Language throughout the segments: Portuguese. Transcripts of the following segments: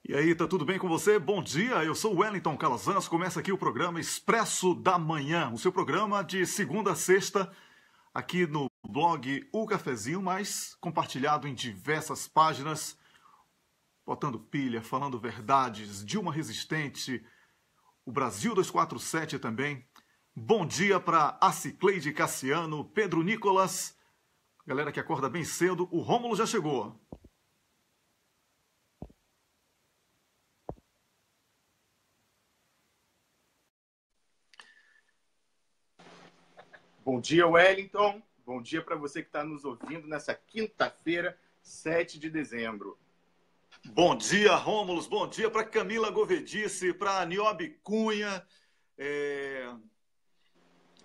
E aí, tá tudo bem com você? Bom dia, eu sou o Wellington Calazans, começa aqui o programa Expresso da Manhã, o seu programa de segunda a sexta, aqui no blog O Cafezinho, mas compartilhado em diversas páginas, botando pilha, falando verdades, Dilma Resistente, o Brasil 247 também. Bom dia para a Cicleide Cassiano, Pedro Nicolas, galera que acorda bem cedo, o Rômulo já chegou. Bom dia, Wellington. Bom dia para você que está nos ouvindo nessa quinta-feira, 7 de dezembro. Bom dia, Rômulos. Bom dia para Camila Govedice, para Niobe Cunha.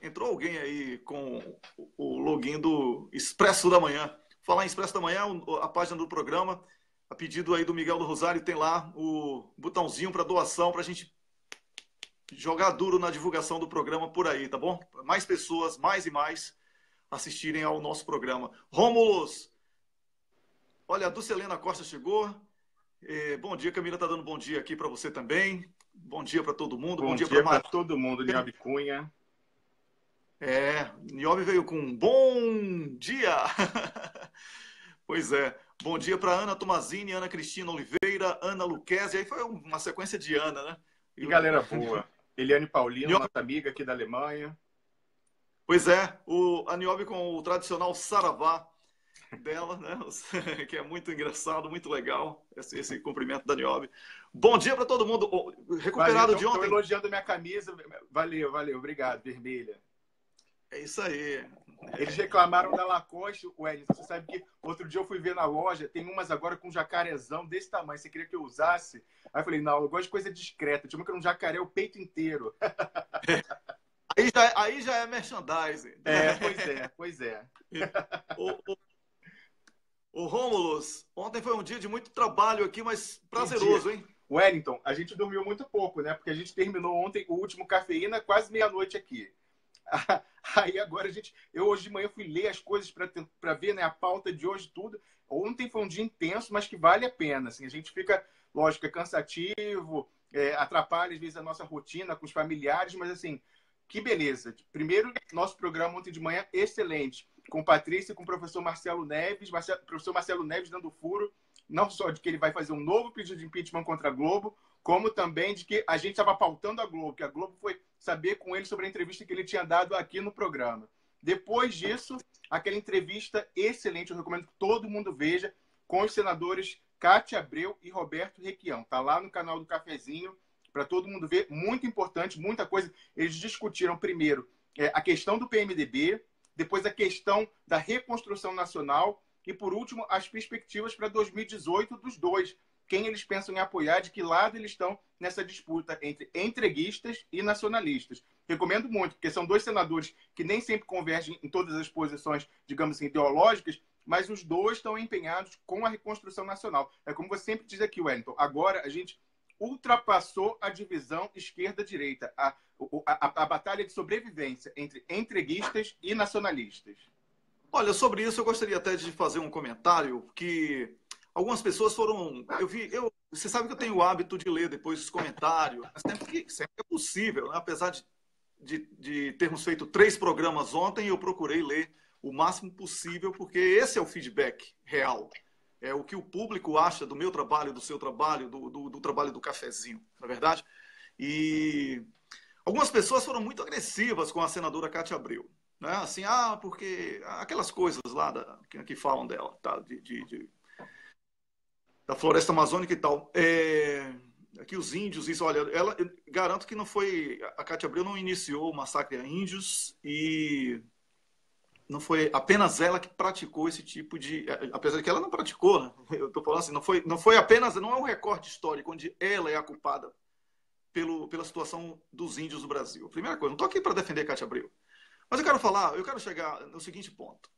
Entrou alguém aí com o login do Expresso da Manhã. Falar em Expresso da Manhã, a página do programa, a pedido aí do Miguel do Rosário, tem lá o botãozinho para doação, para a gente jogar duro na divulgação do programa por aí, tá bom? Mais pessoas, mais e mais, assistirem ao nosso programa. Rômulos, olha, a Dulcelena Costa chegou. Bom dia, Camila tá dando bom dia aqui para você também. Bom dia para todo mundo. Bom dia para todo mundo, Niobe Cunha. Niobe veio com um bom dia. Pois é. Bom dia para Ana Tomazini, Ana Cristina Oliveira, Ana Luquezzi. Aí foi uma sequência de Ana, né? E galera boa. Eliane Paulino, nossa amiga aqui da Alemanha. Pois é, a Niobe com o tradicional saravá dela, né? Que é muito engraçado, muito legal, esse cumprimento da Niobe. Bom dia para todo mundo. Recuperado de ontem. Estou elogiando minha camisa. Valeu, obrigado, vermelha. É isso aí. Eles reclamaram da Lacoste, Wellington. Você sabe que outro dia eu fui ver na loja, tem umas agora com jacarezão desse tamanho. Você queria que eu usasse? Aí eu falei, não, eu gosto de coisa discreta. Tinha uma que era um jacaré o peito inteiro. Aí já é merchandising. Pois é. O Rômulus, ontem foi um dia de muito trabalho aqui, mas prazeroso, hein? Wellington, a gente dormiu muito pouco, né? Porque a gente terminou ontem o último cafeína quase meia-noite aqui. Aí agora eu hoje de manhã fui ler as coisas para ver, né, a pauta de hoje tudo. Ontem foi um dia intenso, mas que vale a pena. Assim, a gente fica, lógico, é cansativo, atrapalha às vezes a nossa rotina com os familiares, mas assim, que beleza. Primeiro, nosso programa ontem de manhã excelente, com Patrícia e com o professor Marcelo Neves, professor Marcelo Neves dando furo, não só de que ele vai fazer um novo pedido de impeachment contra a Globo, como também de que a gente estava pautando a Globo, que a Globo foi saber com ele sobre a entrevista que ele tinha dado aqui no programa. Depois disso, aquela entrevista excelente, eu recomendo que todo mundo veja, com os senadores Cátia Abreu e Roberto Requião. Está lá no canal do Cafezinho, para todo mundo ver. Muito importante, muita coisa. Eles discutiram primeiro a questão do PMDB, depois a questão da reconstrução nacional e, por último, as perspectivas para 2018 dos dois. Quem eles pensam em apoiar, de que lado eles estão nessa disputa entre entreguistas e nacionalistas. Recomendo muito, porque são dois senadores que nem sempre convergem em todas as posições, digamos assim, ideológicas, mas os dois estão empenhados com a reconstrução nacional. É como você sempre diz aqui, Wellington, agora a gente ultrapassou a divisão esquerda-direita, a batalha de sobrevivência entre entreguistas e nacionalistas. Olha, sobre isso eu gostaria até de fazer um comentário que algumas pessoas foram... Você sabe que eu tenho o hábito de ler depois os comentários, sempre é possível, né? Apesar de termos feito 3 programas ontem, eu procurei ler o máximo possível, porque esse é o feedback real. É o que o público acha do meu trabalho, do seu trabalho, do trabalho do cafezinho, não é verdade? E algumas pessoas foram muito agressivas com a senadora Cátia Abreu. Né? Assim, porque aquelas coisas lá que falam dela, tá? Da floresta amazônica e tal. Aqui os índios, isso, olha, garanto que não foi... A Cátia Abreu não iniciou o massacre a índios e... Não foi apenas ela que praticou esse tipo de... Apesar de que ela não praticou, né? Eu estou falando assim, não foi apenas... Não é um recorte histórico onde ela é a culpada pela situação dos índios do Brasil. Primeira coisa, não estou aqui para defender Cátia Abreu. Mas eu quero chegar no seguinte ponto.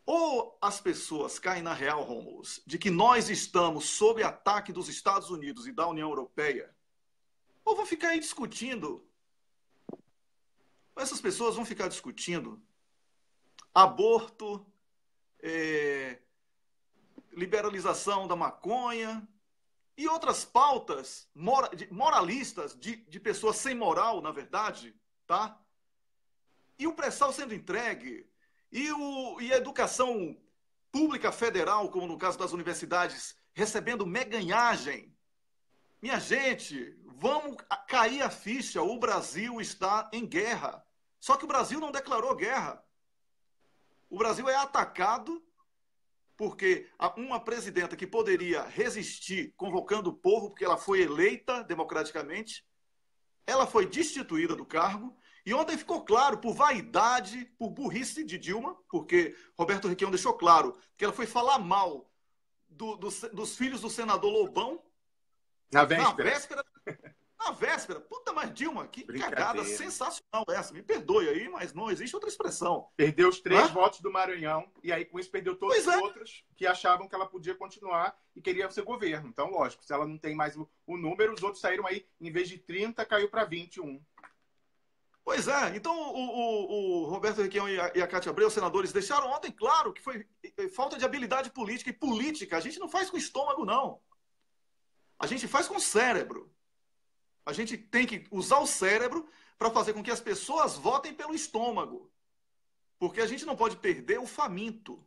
Ou as pessoas caem na real, Rômulus, de que nós estamos sob ataque dos Estados Unidos e da União Europeia, ou vão ficar aí discutindo. Essas pessoas vão ficar discutindo aborto, liberalização da maconha, e outras pautas moralistas de pessoas sem moral, na verdade, tá? E o pré-sal sendo entregue, e a educação pública federal, como no caso das universidades, recebendo meganhagem. Minha gente, vamos cair a ficha, o Brasil está em guerra. Só que o Brasil não declarou guerra. O Brasil é atacado porque uma presidenta que poderia resistir convocando o povo, porque ela foi eleita democraticamente, ela foi destituída do cargo. E ontem ficou claro, por vaidade, por burrice de Dilma, porque Roberto Requião deixou claro que ela foi falar mal dos filhos do senador Lobão na véspera. Na véspera. Puta, mas Dilma, que cagada sensacional essa. Me perdoe aí, mas não existe outra expressão. Perdeu os 3 votos do Maranhão, e aí com isso perdeu todos os outros que achavam que ela podia continuar e queria ser governo. Então, lógico, se ela não tem mais o número, os outros saíram aí, em vez de 30, caiu para 21. Pois é, então o Roberto Requião e a Cátia Abreu, senadores, deixaram ontem claro que foi falta de habilidade política. E política a gente não faz com o estômago, não. A gente faz com o cérebro. A gente tem que usar o cérebro para fazer com que as pessoas votem pelo estômago. Porque a gente não pode perder o faminto,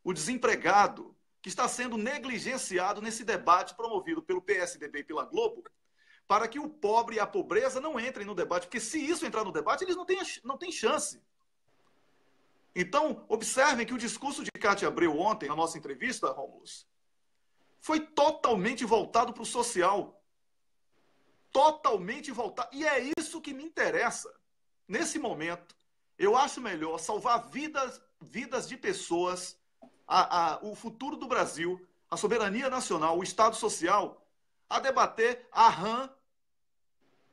o desempregado, que está sendo negligenciado nesse debate promovido pelo PSDB e pela Globo, para que o pobre e a pobreza não entrem no debate. Porque se isso entrar no debate, eles não têm chance. Então, observem que o discurso de Cátia Abreu ontem, na nossa entrevista, Romulus, foi totalmente voltado para o social. Totalmente voltado. E é isso que me interessa. Nesse momento, eu acho melhor salvar vidas de pessoas, o futuro do Brasil, a soberania nacional, o Estado Social, a debater a rã,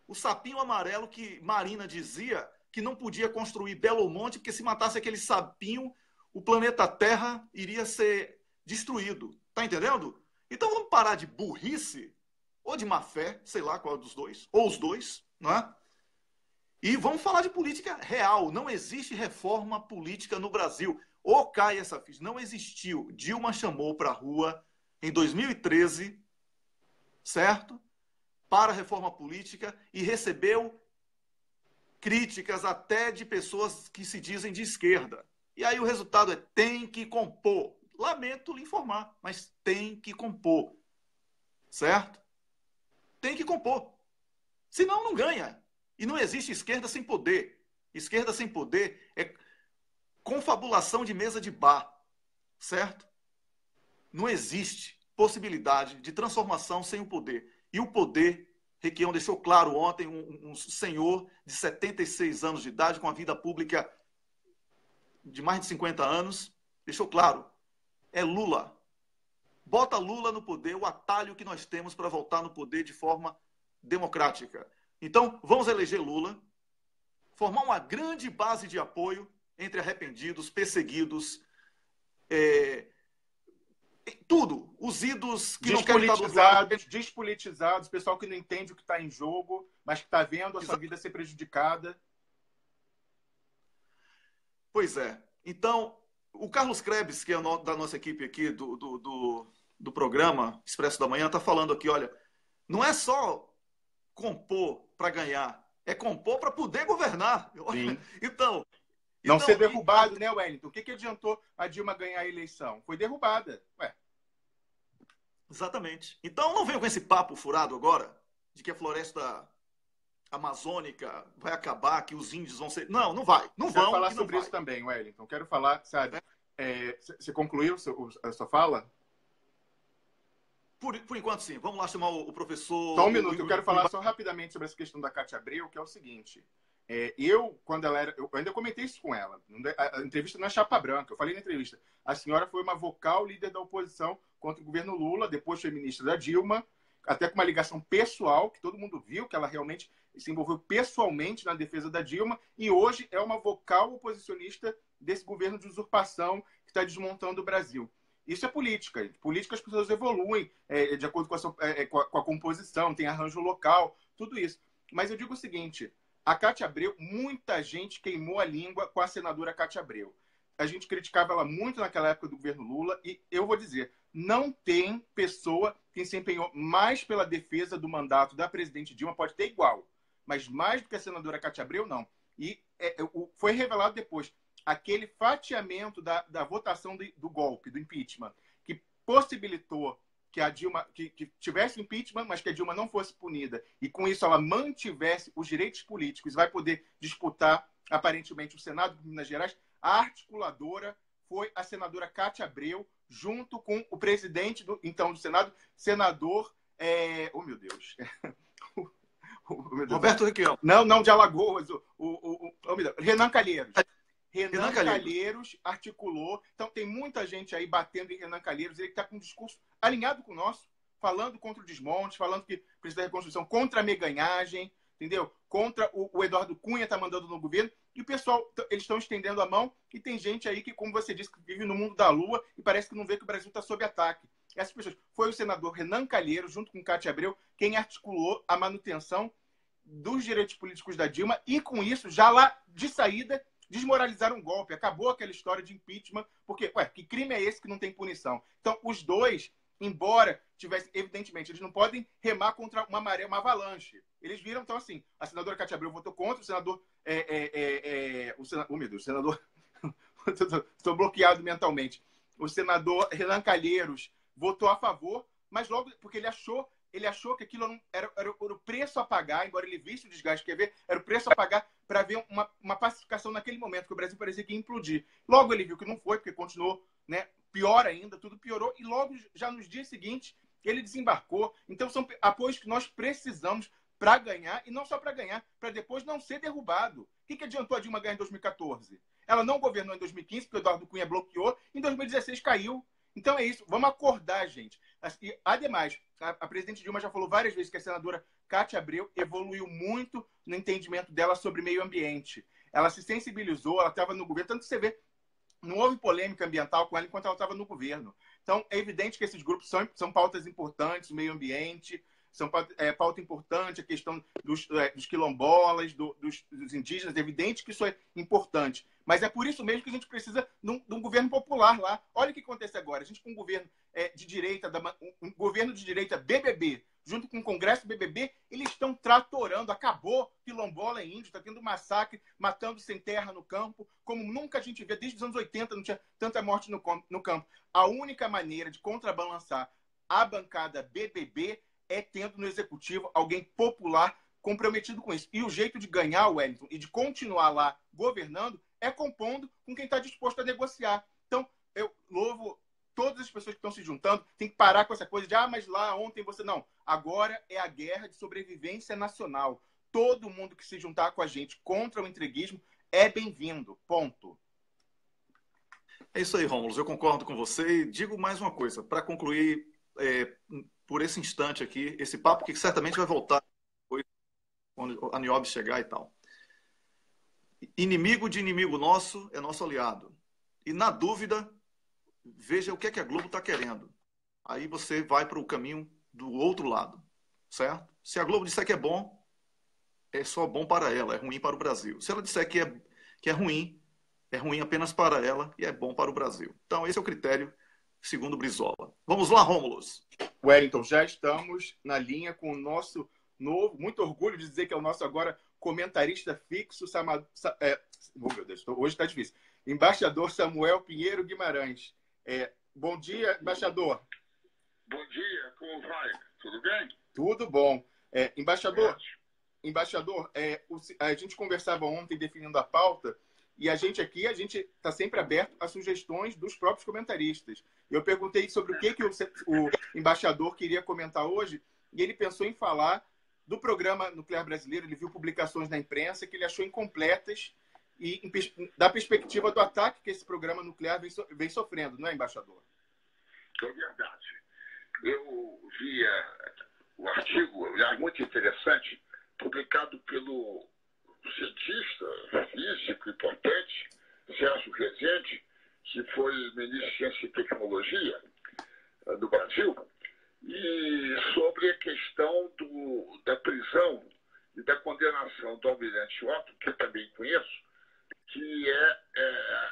o sapinho amarelo que Marina dizia que não podia construir Belo Monte, porque se matasse aquele sapinho, o planeta Terra iria ser destruído. Tá entendendo? Então vamos parar de burrice, ou de má fé, sei lá qual dos dois, ou os dois, não é? E vamos falar de política real. Não existe reforma política no Brasil. Ou cai essa ficha. Não existiu. Dilma chamou para a rua em 2013, certo? Para a reforma política e recebeu críticas até de pessoas que se dizem de esquerda. E aí o resultado é tem que compor. Lamento lhe informar, mas tem que compor. Certo? Tem que compor. Senão não ganha. E não existe esquerda sem poder. Esquerda sem poder é confabulação de mesa de bar. Certo? Não existe possibilidade de transformação sem o poder. E o poder, Requião deixou claro ontem, um senhor de 76 anos de idade, com a vida pública de mais de 50 anos, deixou claro, é Lula. Bota Lula no poder, o atalho que nós temos para voltar no poder de forma democrática. Então, vamos eleger Lula, formar uma grande base de apoio entre arrependidos, perseguidos, tudo. Os idos que não querem estar do outro lado. Despolitizados, pessoal que não entende o que está em jogo, mas que está vendo a sua vida ser prejudicada. Pois é. Então, o Carlos Krebs, que é da nossa equipe aqui do programa Expresso da Manhã, está falando aqui, olha, não é só compor para ganhar, é compor para poder governar. Sim. Então, não ser derrubado, né, Wellington? O que adiantou a Dilma ganhar a eleição? Foi derrubada. Ué. Exatamente. Então, não venham com esse papo furado agora, de que a floresta amazônica vai acabar, que os índios vão ser... Não, não vai. Não vão. Quero falar sobre isso também, Wellington. Quero falar, sabe... Você concluiu a sua fala? Por enquanto, sim. Vamos lá chamar o professor... Só um minuto. Eu quero falar só rapidamente sobre essa questão da Cátia Abreu, que é o seguinte. Quando ela era... Eu ainda comentei isso com ela. A entrevista não é chapa branca. Eu falei na entrevista. A senhora foi uma vocal líder da oposição contra o governo Lula, depois foi ministra da Dilma, até com uma ligação pessoal, que todo mundo viu que ela realmente se envolveu pessoalmente na defesa da Dilma, e hoje é uma vocal oposicionista desse governo de usurpação que está desmontando o Brasil. Isso é política. Política as pessoas evoluem de acordo com a composição, tem arranjo local, tudo isso. Mas eu digo o seguinte, a Cátia Abreu, muita gente queimou a língua com a senadora Cátia Abreu. a gente criticava ela muito naquela época do governo Lula, e eu vou dizer, não tem pessoa que se empenhou mais pela defesa do mandato da presidente Dilma, pode ter igual, mas mais do que a senadora Cátia Abreu, não. E foi revelado depois, aquele fatiamento da votação do golpe, do impeachment, que possibilitou que a Dilma que tivesse impeachment, mas que a Dilma não fosse punida, e com isso ela mantivesse os direitos políticos, vai poder disputar, aparentemente, o Senado de Minas Gerais. A articuladora foi a senadora Cátia Abreu, junto com o presidente do Senado, senador... Oh, meu Deus. Roberto Requião. Não, de Alagoas. Renan Calheiros. Renan Calheiros articulou. Então, tem muita gente aí batendo em Renan Calheiros. Ele está com um discurso alinhado com o nosso, falando contra o desmonte, falando que precisa da reconstrução, contra a meganhagem, entendeu? Contra o Eduardo Cunha está mandando no governo. E o pessoal, eles estão estendendo a mão. E tem gente aí que, como você disse, que vive no mundo da lua e parece que não vê que o Brasil está sob ataque. Essas pessoas. Foi o senador Renan Calheiros, junto com Cátia Abreu, quem articulou a manutenção dos direitos políticos da Dilma. E com isso, já lá de saída, desmoralizaram um golpe. Acabou aquela história de impeachment. Porque, que crime é esse que não tem punição? Então, os dois, embora tivessem, evidentemente, eles não podem remar contra uma maré, uma avalanche. Eles viram, então, assim, a senadora Cátia Abreu votou contra, o senador... meu Deus, o senador... Estou bloqueado mentalmente. O senador Renan Calheiros votou a favor, mas logo, porque ele achou que aquilo era o preço a pagar, embora ele visse o desgaste que ia ver, era o preço a pagar para ver uma pacificação naquele momento, que o Brasil parecia que ia implodir. Logo ele viu que não foi, porque continuou, né, pior ainda, tudo piorou, e logo, já nos dias seguintes, ele desembarcou. Então, são apoios que nós precisamos para ganhar, e não só para ganhar, para depois não ser derrubado. O que adiantou a Dilma ganhar em 2014? Ela não governou em 2015, porque o Eduardo Cunha bloqueou, em 2016 caiu. Então é isso, vamos acordar, gente. E, ademais, a presidente Dilma já falou várias vezes que a senadora Cátia Abreu evoluiu muito no entendimento dela sobre meio ambiente. Ela se sensibilizou, ela estava no governo, tanto que você vê, não houve polêmica ambiental com ela enquanto ela estava no governo. Então, é evidente que esses grupos são pautas importantes, o meio ambiente, são pauta importante, a questão dos quilombolas, dos indígenas, é evidente que isso é importante. Mas é por isso mesmo que a gente precisa de um governo popular lá. Olha o que acontece agora. A gente com um governo de direita, um governo de direita BBB, junto com o Congresso BBB, eles estão tratorando. Acabou quilombola e índio, está tendo massacre, matando sem terra no campo, como nunca a gente vê. Desde os anos 80 não tinha tanta morte no campo. A única maneira de contrabalançar a bancada BBB é tendo no executivo alguém popular comprometido com isso. E o jeito de ganhar, Wellington, e de continuar lá governando é compondo com quem está disposto a negociar. Então, eu louvo todas as pessoas que estão se juntando. Tem que parar com essa coisa de, mas lá ontem você... Não. Agora é a guerra de sobrevivência nacional. Todo mundo que se juntar com a gente contra o entreguismo é bem-vindo. Ponto. É isso aí, Rômulo. Eu concordo com você. E digo mais uma coisa, para concluir por esse instante aqui, esse papo que certamente vai voltar depois, quando a Niobes chegar e tal. Inimigo de inimigo nosso é nosso aliado. E, na dúvida, veja o que é que a Globo está querendo. Aí você vai para o caminho do outro lado, certo? Se a Globo disser que é bom, é só bom para ela, é ruim para o Brasil. Se ela disser que é ruim apenas para ela e é bom para o Brasil. Então, esse é o critério segundo Brizola. Vamos lá, Rômulus. Wellington, já estamos na linha com o nosso novo, muito orgulho de dizer que é o nosso agora comentarista fixo, meu Deus, hoje está difícil, embaixador Samuel Pinheiro Guimarães. Bom dia, embaixador. Bom dia, como vai? Tudo bem? Tudo bom. Embaixador, a gente conversava ontem definindo a pauta, e a gente está sempre aberto a sugestões dos próprios comentaristas. Eu perguntei sobre o que o embaixador queria comentar hoje, e ele pensou em falar do programa nuclear brasileiro. Ele viu publicações na imprensa que ele achou incompletas e da perspectiva do ataque que esse programa nuclear vem sofrendo, não é, embaixador? É verdade. Eu vi o artigo, aliás, muito interessante, publicado pelo cientista físico importante, Sérgio Rezende, que foi ministro de Ciência e Tecnologia do Brasil, e sobre a questão da prisão e da condenação do almirante Otto, que eu também conheço, que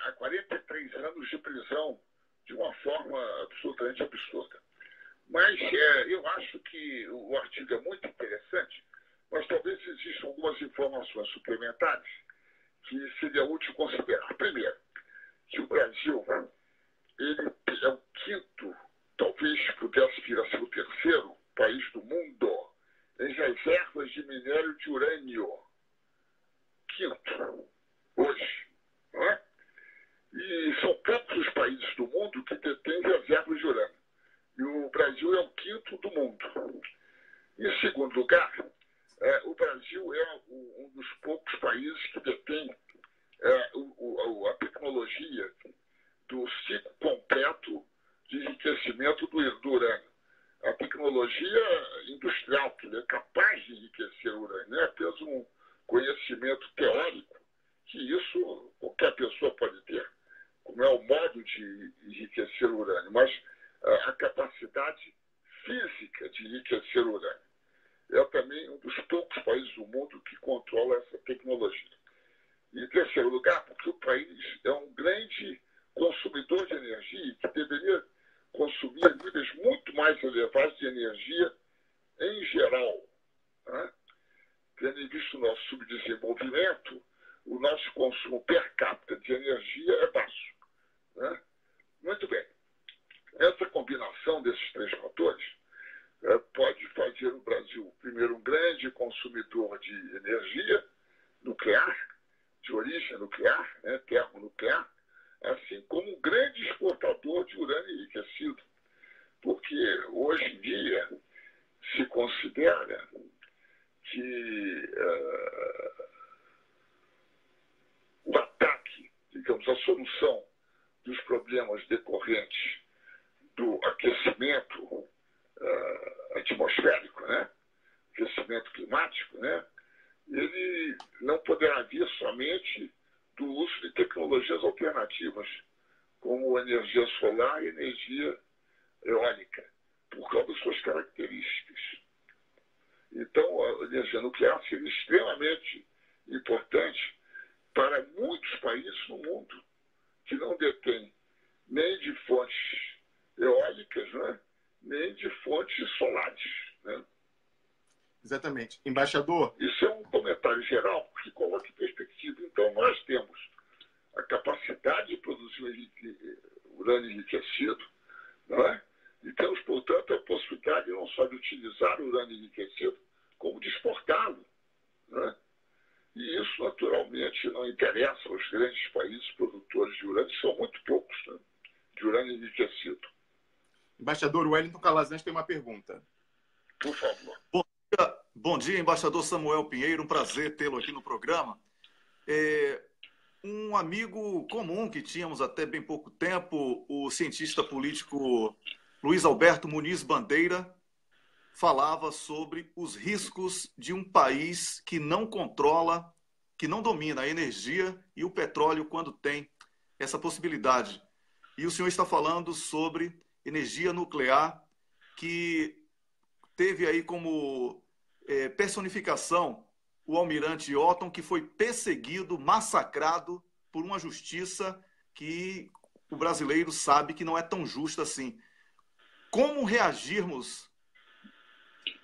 há 43 anos de prisão de uma forma absolutamente absurda. Mas eu acho que o artigo é muito interessante, mas talvez existam algumas informações suplementares que seria útil considerar. Primeiro, que o Brasil ele é o quinto, talvez pudesse vir a ser o terceiro país do mundo em reservas de minério de urânio. Quinto, hoje. Não é? E são poucos os países do mundo que detêm reservas de urânio. E o Brasil é o quinto do mundo. Em segundo lugar, o Brasil é um dos poucos países que detém a tecnologia do ciclo completo de enriquecimento do urânio. A tecnologia industrial, que é capaz de enriquecer o urânio, não é apenas um conhecimento teórico, que isso qualquer pessoa pode ter, como é o modo de enriquecer o urânio, mas a capacidade física de enriquecer o urânio. É também um dos poucos países do mundo que controla essa tecnologia. E, em terceiro lugar, porque o país é um grande consumidor de energia que deveria consumir níveis muito mais elevados de energia em geral. Né? Tendo em vista o nosso subdesenvolvimento, o nosso consumo per capita de energia é baixo. Né? Muito bem. Essa combinação desses três fatores pode fazer o Brasil, primeiro, um grande consumidor de energia nuclear, de origem nuclear, né, termonuclear, assim como um grande exportador de urânio enriquecido. Porque hoje em dia se considera que o ataque, digamos, a solução dos problemas decorrentes do aquecimento atmosférico, né? Aquecimento climático, né? Ele não poderá vir somente do uso de tecnologias alternativas, como energia solar e energia eólica, por causa das suas características. Então, a energia nuclear seria extremamente importante para muitos países no mundo que não detêm nem de fontes eólicas, né? Nem de fontes solares. Né? Exatamente. Embaixador? Isso é um comentário geral que coloca em perspectiva. Então, nós temos a capacidade de produzir urânio enriquecido, não é? E temos, portanto, a possibilidade não só de utilizar o urânio enriquecido, como de exportá-lo. Não é? E isso, naturalmente, não interessa aos grandes países produtores de urânio, que são muito poucos, né? De urânio enriquecido. Embaixador Wellington Calazans tem uma pergunta. Por favor. Bom dia, embaixador Samuel Pinheiro. Um prazer tê-lo aqui no programa. Um amigo comum que tínhamos até bem pouco tempo, o cientista político Luiz Alberto Muniz Bandeira, falava sobre os riscos de um país que não controla, que não domina a energia e o petróleo quando tem essa possibilidade. E o senhor está falando sobre energia nuclear, que teve aí como personificação o almirante Otton, que foi perseguido, massacrado por uma justiça que o brasileiro sabe que não é tão justa assim. Como reagirmos,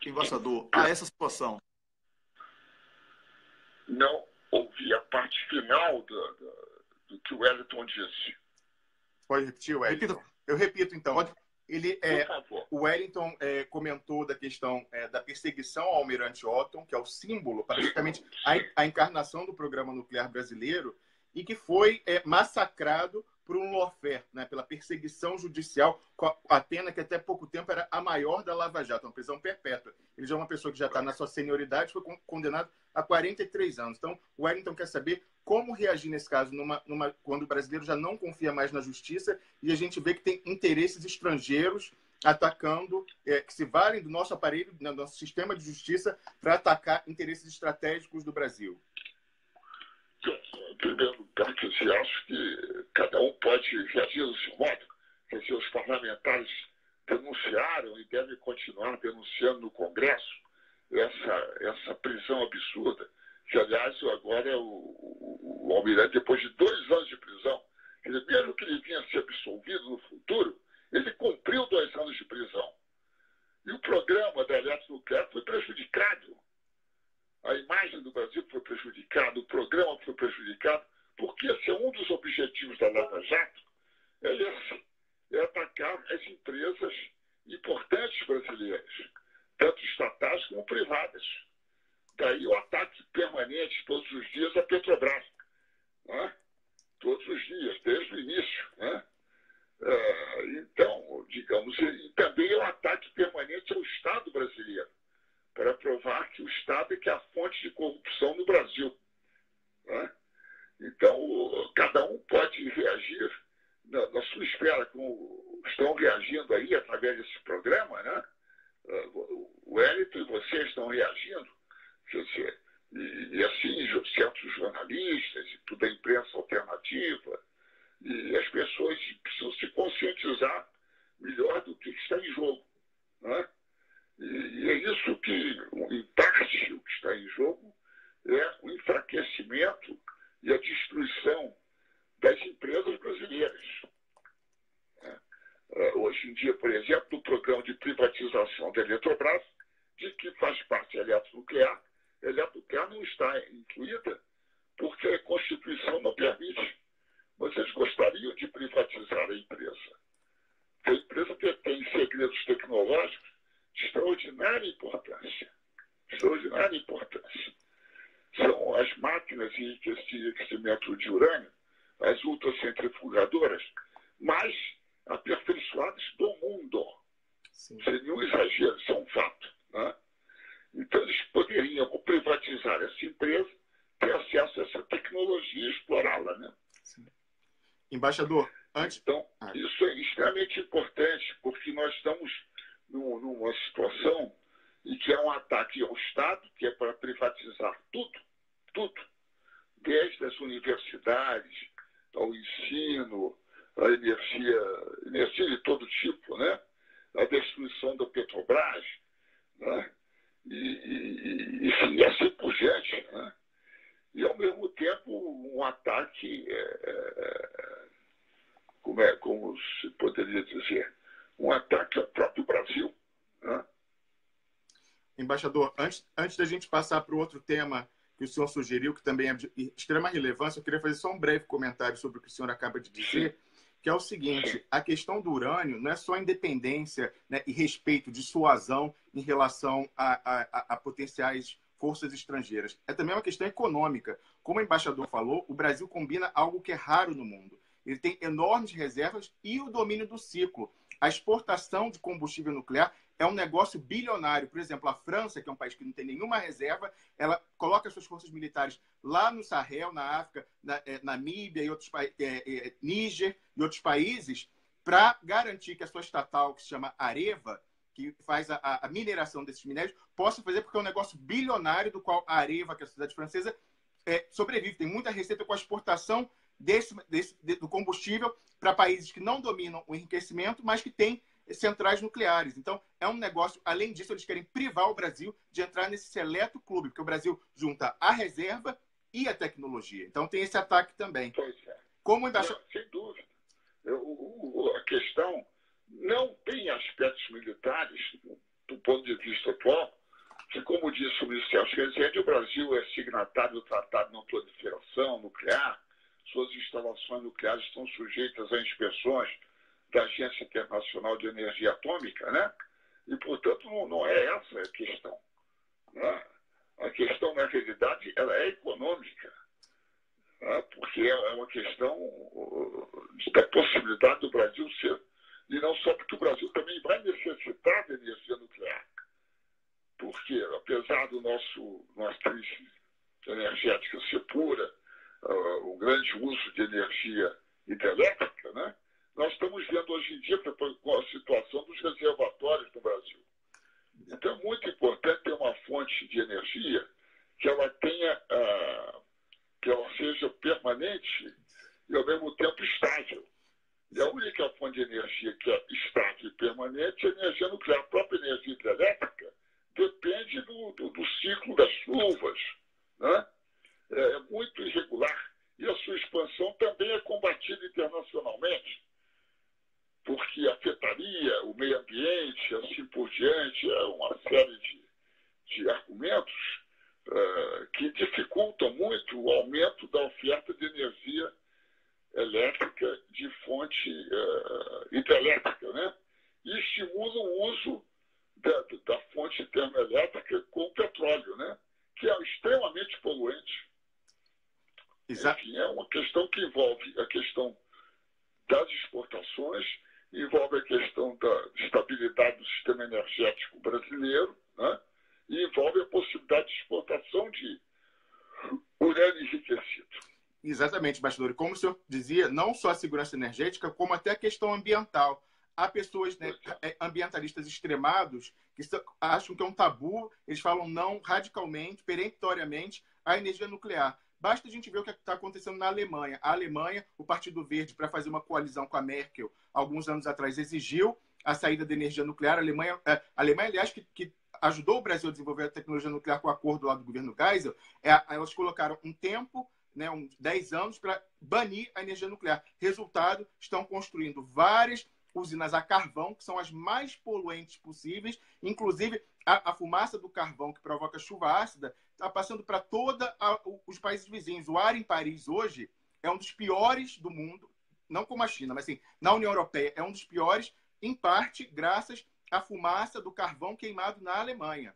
embaixador, a essa situação? Não ouvi a parte final do que o Wellington disse. Pode repetir, Wellington? Eu repito, então. Pode. O Wellington comentou da questão da perseguição ao almirante Otton, que é o símbolo, praticamente a encarnação do programa nuclear brasileiro, e que foi massacrado por um lawfare, né, pela perseguição judicial, com a pena que até pouco tempo era a maior da Lava Jato, uma prisão perpétua. Ele já é uma pessoa que já está na sua senioridade, foi condenado a 43 anos. Então, o Wellington quer saber como reagir nesse caso, quando o brasileiro já não confia mais na justiça e a gente vê que tem interesses estrangeiros atacando, que se valem do nosso aparelho, do nosso sistema de justiça, para atacar interesses estratégicos do Brasil. Em primeiro lugar, eu acho que cada um pode reagir do seu modo. Quer dizer, os parlamentares denunciaram e devem continuar denunciando no Congresso essa prisão absurda que aliás agora o Almirante, depois de 2 anos de prisão, mesmo que ele vinha a ser absolvido no futuro, ele cumpriu 2 anos de prisão. E o programa da eletronuclear foi prejudicado. A imagem do Brasil foi prejudicada, o programa foi prejudicado, porque esse é um dos objetivos da Lava Jato, é atacar as empresas importantes brasileiras, tanto estatais como privadas. Daí o ataque permanente, todos os dias, à Petrobras. Né? Todos os dias, desde o início. Né? Então, digamos, e também é um ataque permanente ao Estado brasileiro, para provar que o Estado é que é a fonte de corrupção no Brasil. Né? Então, cada um pode reagir na sua esfera, como estão reagindo aí através desse programa, né? O Wellington e vocês estão reagindo, quer dizer, e assim, certos jornalistas e toda a imprensa alternativa, e as pessoas precisam se conscientizar melhor do que está em jogo. Né? E é isso que, em parte, o que está em jogo é o enfraquecimento e a destruição das empresas brasileiras. Hoje em dia, por exemplo, no programa de privatização da Eletrobras, de que faz parte a eletronuclear não está incluída porque a Constituição não permite. Vocês gostariam de privatizar a empresa? A empresa tem segredos tecnológicos de extraordinária importância. Extraordinária importância. São as máquinas de enriquecimento de urânio, as ultracentrifugadoras, mais aperfeiçoadas do mundo. Sim. Sem nenhum exagero, isso é um fato. Né? Então, eles poderiam privatizar essa empresa, ter acesso a essa tecnologia e explorá-la. Né? Sim. Embaixador, antes... Então, isso é extremamente importante, porque nós estamos numa situação em que é um ataque ao Estado, que é para privatizar tudo, desde as universidades, ao ensino, a energia de todo tipo, né? A destruição da Petrobras, né? E assim por diante. Né? E, ao mesmo tempo, um ataque, como se poderia dizer, um ataque ao próprio Brasil. Né? Embaixador, antes da gente passar para o outro tema que o senhor sugeriu, que também é de extrema relevância, eu queria fazer só um breve comentário sobre o que o senhor acaba de dizer, que é o seguinte: a questão do urânio não é só independência, né, e respeito, dissuasão em relação a potenciais forças estrangeiras. É também uma questão econômica. Como o embaixador falou, o Brasil combina algo que é raro no mundo. Ele tem enormes reservas e o domínio do ciclo. A exportação de combustível nuclear é um negócio bilionário. Por exemplo, a França, que é um país que não tem nenhuma reserva, ela coloca suas forças militares lá no Sahel, na África, na Namíbia e outros Níger e outros países, para garantir que a sua estatal, que se chama Areva, que faz a mineração desses minérios, possa fazer, porque é um negócio bilionário do qual a Areva, que é a sociedade francesa, sobrevive. Tem muita receita com a exportação do combustível para países que não dominam o enriquecimento, mas que têm centrais nucleares. Então, é um negócio, além disso, eles querem privar o Brasil de entrar nesse seleto clube, porque o Brasil junta a reserva e a tecnologia. Então, tem esse ataque também. Pois é. Como embaixador... Sem dúvida. A questão não tem aspectos militares, do ponto de vista atual, que, como disse o ministro Rezende, o Brasil é signatário do Tratado de Não Proliferação Nuclear, suas instalações nucleares estão sujeitas a inspeções da Agência Internacional de Energia Atômica, né? E, portanto, não é essa a questão. Né? A questão, na realidade, ela é econômica, né? Porque é uma questão da possibilidade do Brasil ser, e não só porque o Brasil também vai necessitar de energia nuclear. Porque, apesar do nossa matriz energética ser pura, o grande uso de energia hidrelétrica, né? Nós estamos vendo hoje em dia com a situação dos reservatórios no Brasil. Então é muito importante ter uma fonte de energia que ela tenha, que ela seja permanente e ao mesmo tempo estável. E a única fonte de energia que é estável e permanente é a energia nuclear. A própria energia hidrelétrica depende do ciclo das chuvas, né? uma série de argumentos que dificultam muito o aumento da oferta de energia elétrica de fonte hidrelétrica, né? E estimulam o uso da fonte termoelétrica com petróleo, né? Que é extremamente poluente. Exato. Enfim, é uma questão que envolve a questão das exportações, envolve a questão da estabilidade do sistema energético brasileiro, né? E envolve a possibilidade de exportação de urânio enriquecido. Exatamente, embaixador. E como o senhor dizia, não só a segurança energética, como até a questão ambiental. Há pessoas, né, ambientalistas extremados que acham que é um tabu, eles falam não radicalmente, peremptoriamente, à energia nuclear. Basta a gente ver o que está acontecendo na Alemanha. A Alemanha, o Partido Verde, para fazer uma coalizão com a Merkel, alguns anos atrás, exigiu a saída da energia nuclear. A Alemanha aliás, que ajudou o Brasil a desenvolver a tecnologia nuclear com o acordo lá do governo Geisel, elas colocaram um tempo, né, 10 anos, para banir a energia nuclear. Resultado, estão construindo várias usinas a carvão, que são as mais poluentes possíveis, inclusive a fumaça do carvão que provoca chuva ácida está passando para todos os países vizinhos. O ar em Paris hoje é um dos piores do mundo, não como a China, mas assim, na União Europeia é um dos piores, em parte graças à fumaça do carvão queimado na Alemanha.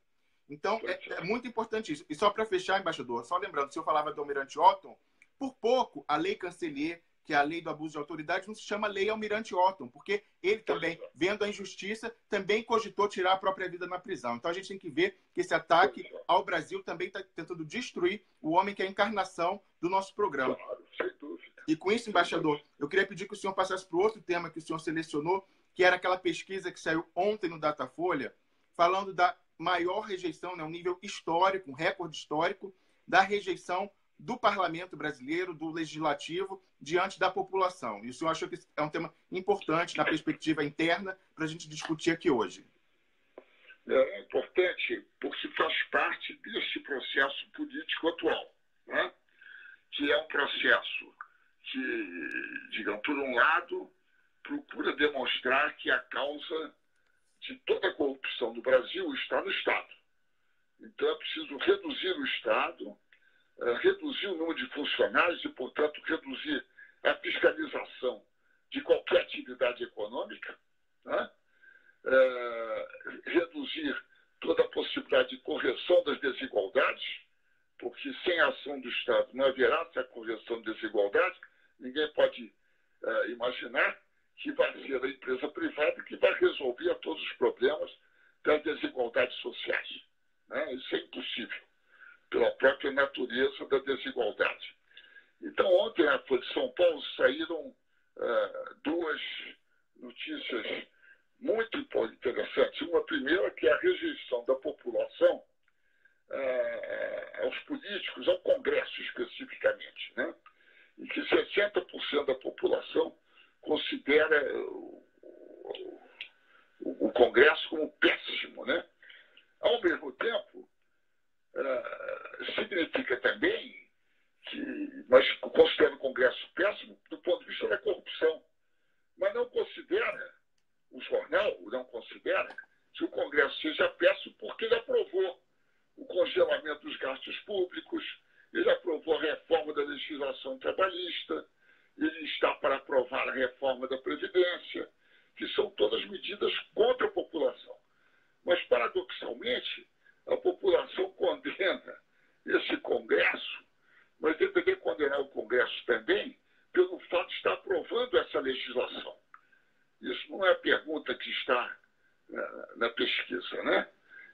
Então, é muito importante isso. E só para fechar, embaixador, só lembrando, o senhor falava do Almirante Otton, por pouco a lei Cancelier, que é a lei do abuso de autoridade, não se chama lei Almirante Otton, porque ele também, vendo a injustiça, também cogitou tirar a própria vida na prisão. Então a gente tem que ver que esse ataque ao Brasil também está tentando destruir o homem que é a encarnação do nosso programa. Claro, sem dúvida. E com isso, embaixador, eu queria pedir que o senhor passasse para o outro tema que o senhor selecionou, que era aquela pesquisa que saiu ontem no Datafolha, falando da maior rejeição, né, um nível histórico, um recorde histórico, da rejeição do parlamento brasileiro, do legislativo, diante da população. E o senhor achou que é um tema importante na perspectiva interna para a gente discutir aqui hoje? É importante porque faz parte desse processo político atual, né? Que é um processo que, digamos, por um lado, procura demonstrar que a causa de toda a corrupção do Brasil está no Estado. Então é preciso reduzir o Estado, reduzir o número de funcionários e, portanto, reduzir a fiscalização de qualquer atividade econômica, né? Reduzir toda a possibilidade de correção das desigualdades, porque sem a ação do Estado não haverá essa correção de desigualdade. Ninguém pode imaginar que vai ser a empresa privada que vai resolver todos os problemas das desigualdades sociais, né? Isso é impossível, pela própria natureza da desigualdade. Então, ontem, na Folha de São Paulo, saíram duas notícias muito interessantes. Uma primeira, que é a rejeição da população aos políticos, ao Congresso especificamente, né? E que 60% da população considera o Congresso como péssimo, né? Ao mesmo tempo, significa também que, mas considera o Congresso péssimo do ponto de vista da corrupção, mas não considera, o jornal não considera que o Congresso seja péssimo porque ele aprovou o congelamento dos gastos públicos, ele aprovou a reforma da legislação trabalhista, ele está para aprovar a reforma da Previdência, que são todas medidas contra a população. Mas, paradoxalmente, a população condena esse Congresso, mas deveria condenar o Congresso também pelo fato de estar aprovando essa legislação. Isso não é a pergunta que está na pesquisa, né?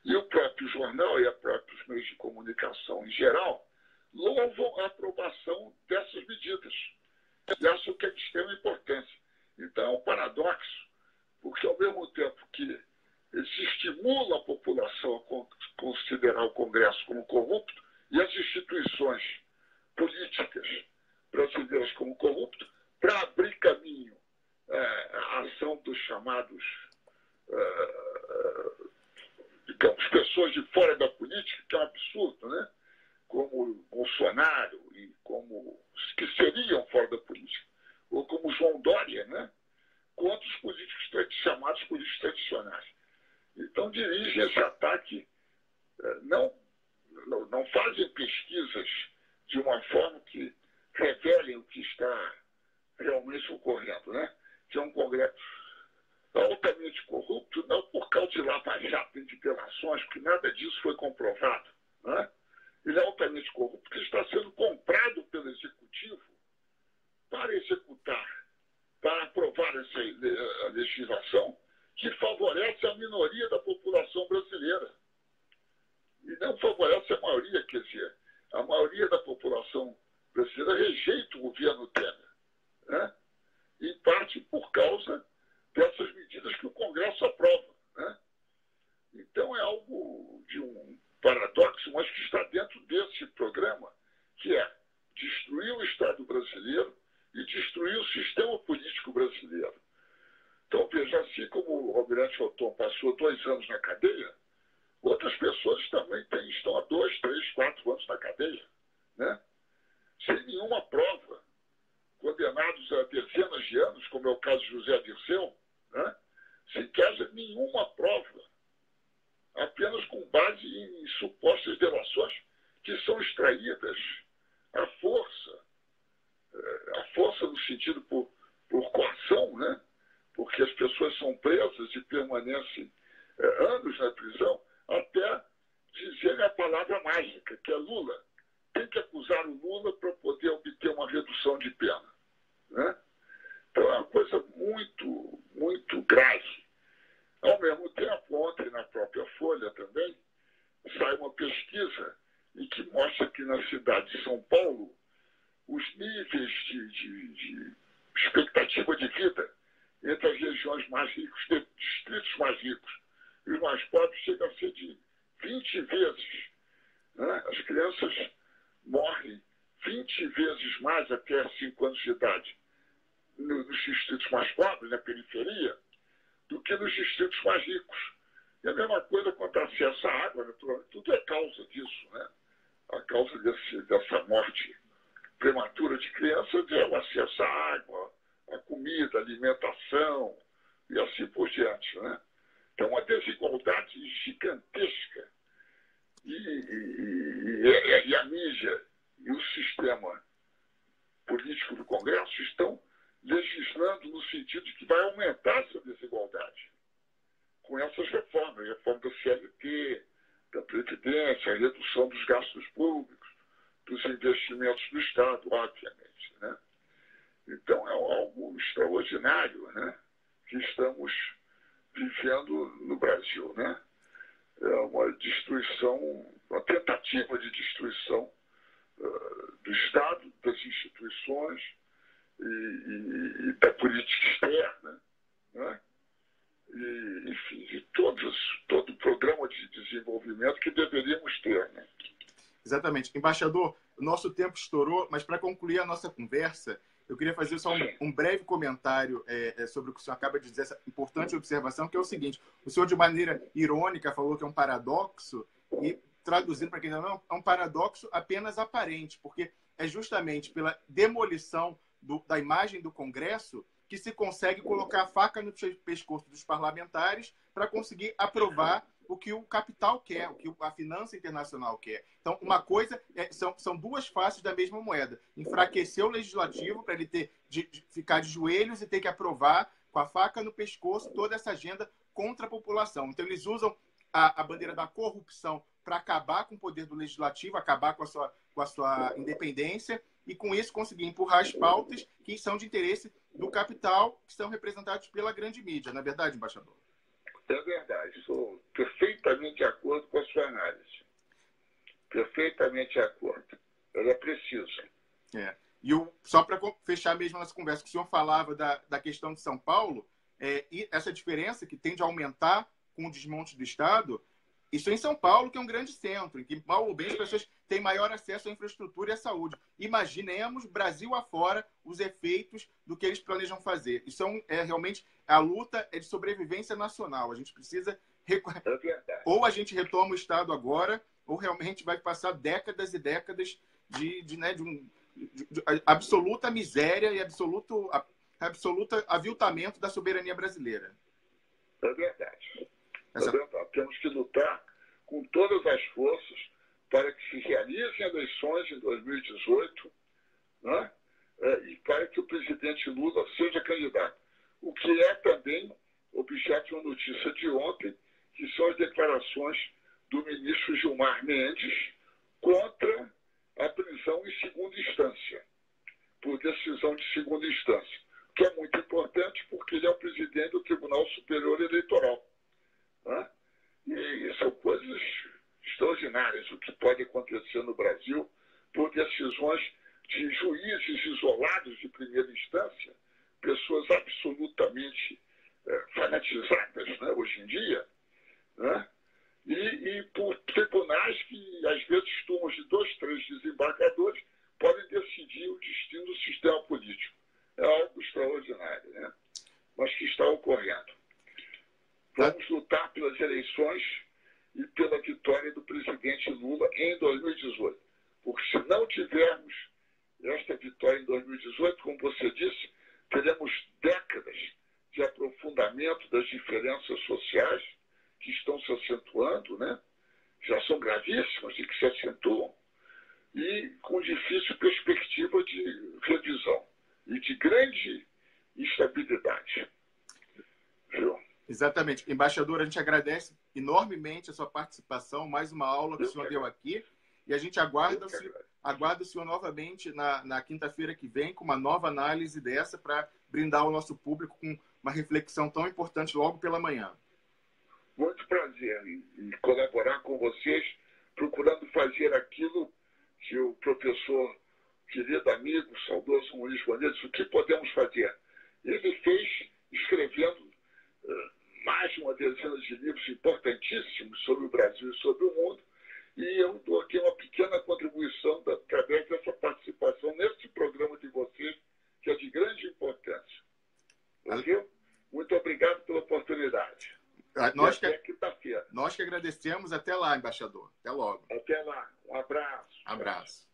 E o próprio jornal e os próprios meios de comunicação em geral louvam a aprovação dessas medidas. E acham que é de extrema importância. Então é um paradoxo, porque ao mesmo tempo que se estimula a população a considerar o Congresso como corrupto e as instituições políticas brasileiras como corrupto, para abrir caminho à ação dos chamados, digamos, pessoas de fora da política, que é um absurdo, né? Como Bolsonaro e como que seriam fora da política, ou como João Dória, né? Contra os políticos chamados políticos tradicionais. Então, dirigem esse ataque, não fazem pesquisas de uma forma que revelem o que está realmente ocorrendo, né? Que é um Congresso altamente corrupto, não por causa de lava-jato de delações, porque nada disso foi comprovado, né? Ele é altamente corrupto porque está sendo comprado pelo Executivo para executar, para aprovar essa legislação que favorece a minoria da população brasileira. E não favorece a maioria, quer dizer, a maioria da população brasileira rejeita o governo Temer, né? Em parte por causa dessas medidas que o Congresso aprova, né? Então é algo de um paradoxo, mas que está dentro desse programa, que é destruir o Estado brasileiro e destruir o sistema político brasileiro. Então, veja, assim como o Almirante Otton passou 2 anos na cadeia, outras pessoas também estão há 2, 3, 4 anos na cadeia, né? Sem nenhuma prova, condenados a dezenas de anos, como é o caso de José Dirceu, né? Sem que haja nenhuma prova, apenas com base em supostas delações que são extraídas à força no sentido por coação, né? Porque as pessoas são presas e permanecem anos na prisão até dizerem a palavra mágica, que é Lula. Tem que acusar o Lula para poder obter uma redução de pena, né? Então é uma coisa muito, muito grave. Ao mesmo tempo, ontem na própria Folha também, sai uma pesquisa em que mostra que na cidade de São Paulo os níveis de expectativa de vida entre as regiões mais ricas, distritos mais ricos e os mais pobres chega a ser de 20 vezes, né? As crianças morrem 20 vezes mais até 5 anos de idade nos distritos mais pobres, na periferia, do que nos distritos mais ricos. E a mesma coisa quanto ao acesso à água, naturalmente, tudo é causa disso, né? A causa dessa morte prematura de crianças é o acesso à água, a comida, a alimentação e assim por diante, né? Então, uma desigualdade gigantesca. E a mídia e o sistema político do Congresso estão legislando no sentido de que vai aumentar essa desigualdade com essas reformas, a reforma do CLT, da Previdência, a redução dos gastos públicos, dos investimentos do Estado, obviamente, né? Então é algo extraordinário, né, que estamos vivendo no Brasil, né? É uma destruição, uma tentativa de destruição do Estado, das instituições e da política externa, né? E, enfim, de todo o programa de desenvolvimento que deveríamos ter, né? Exatamente. Embaixador, o nosso tempo estourou, mas para concluir a nossa conversa, eu queria fazer só um breve comentário sobre o que o senhor acaba de dizer, essa importante observação, que é o seguinte: o senhor, de maneira irônica, falou que é um paradoxo, e traduzindo para quem não é um paradoxo apenas aparente, porque é justamente pela demolição da imagem do Congresso que se consegue colocar a faca no pescoço dos parlamentares para conseguir aprovar o que o capital quer, o que a finança internacional quer. Então, uma coisa são duas faces da mesma moeda. Enfraquecer o legislativo para ele ter de ficar de joelhos e ter que aprovar com a faca no pescoço toda essa agenda contra a população. Então, eles usam a bandeira da corrupção para acabar com o poder do legislativo, acabar com a sua independência e, com isso, conseguir empurrar as pautas que são de interesse do capital, que são representados pela grande mídia. Não é verdade, embaixador? É verdade. Sou perfeitamente de acordo com a sua análise. Perfeitamente de acordo. Ela é precisa. E só para fechar mesmo a nossa conversa, que o senhor falava da questão de São Paulo, e essa diferença que tende a aumentar com o desmonte do Estado, isso em São Paulo, que é um grande centro, em que mal ou bem as pessoas têm maior acesso à infraestrutura e à saúde. Imaginemos, Brasil afora, os efeitos do que eles planejam fazer. Isso realmente, a luta é de sobrevivência nacional. A gente precisa... Ou a gente retoma o Estado agora, ou realmente vai passar décadas e décadas de absoluta miséria e absoluto aviltamento da soberania brasileira. É verdade. Temos que lutar com todas as forças para que se realizem eleições em 2018, né? E para que o presidente Lula seja candidato. O que é também objeto de uma notícia de ontem, que são as declarações do ministro Gilmar Mendes contra a prisão em segunda instância, por decisão de segunda instância, que é muito importante porque ele é o presidente do Tribunal Superior Eleitoral, né? E são coisas extraordinárias o que pode acontecer no Brasil por decisões de juízes isolados de primeira instância, pessoas absolutamente fanatizadas, né, hoje em dia, né? E por tribunais que, às vezes, turmas de 2, 3 desembargadores podem decidir o destino do sistema político. É algo extraordinário, né? Mas que está ocorrendo. Vamos lutar pelas eleições e pela vitória do presidente Lula em 2018. Porque se não tivermos esta vitória em 2018, como você disse, teremos décadas de aprofundamento das diferenças sociais que estão se acentuando, né? Já são gravíssimas e que se acentuam, e com difícil perspectiva de revisão e de grande instabilidade. Viu? Exatamente. Embaixador, a gente agradece enormemente a sua participação, mais uma aula que o senhor deu aqui, e a gente aguarda o senhor novamente na quinta-feira que vem com uma nova análise dessa para brindar o nosso público com uma reflexão tão importante logo pela manhã. Muito prazer em colaborar com vocês, procurando fazer aquilo que o professor, querido amigo, saudoso Luiz Bonet, disse: o que podemos fazer? Ele fez, escrevendo mais de uma dezena de livros importantíssimos sobre o Brasil e sobre o mundo, e eu dou aqui uma pequena contribuição através dessa participação nesse programa de vocês, que é de grande importância. Valeu? Muito obrigado pela oportunidade. Até quinta-feira. Nós que agradecemos. Até lá, embaixador. Até logo. Até lá. Um abraço. Abraço.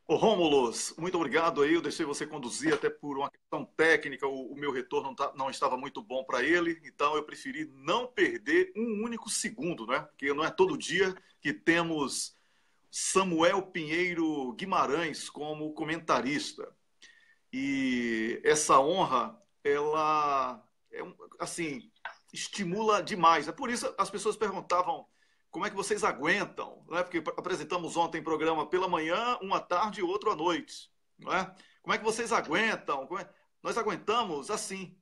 Ô, Rômulus, muito obrigado aí. Eu deixei você conduzir até por uma questão técnica. O meu retorno não estava muito bom para ele, então eu preferi não perder um único segundo, né? Porque não é todo dia que temos Samuel Pinheiro Guimarães como comentarista. E essa honra, ela assim, estimula demais. É por isso as pessoas perguntavam como é que vocês aguentam, não é? Porque apresentamos ontem programa pela manhã, um à tarde e outro à noite, não é? Como é que vocês aguentam? Nós aguentamos assim,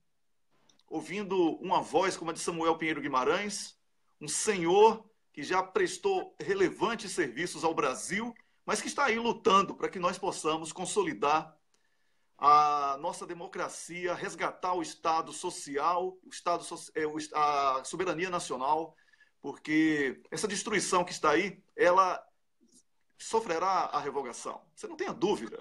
ouvindo uma voz como a de Samuel Pinheiro Guimarães, um senhor que já prestou relevantes serviços ao Brasil, mas que está aí lutando para que nós possamos consolidar a nossa democracia, resgatar o Estado social, a soberania nacional, porque essa destruição que está aí, ela sofrerá a revogação. Você não tenha dúvida.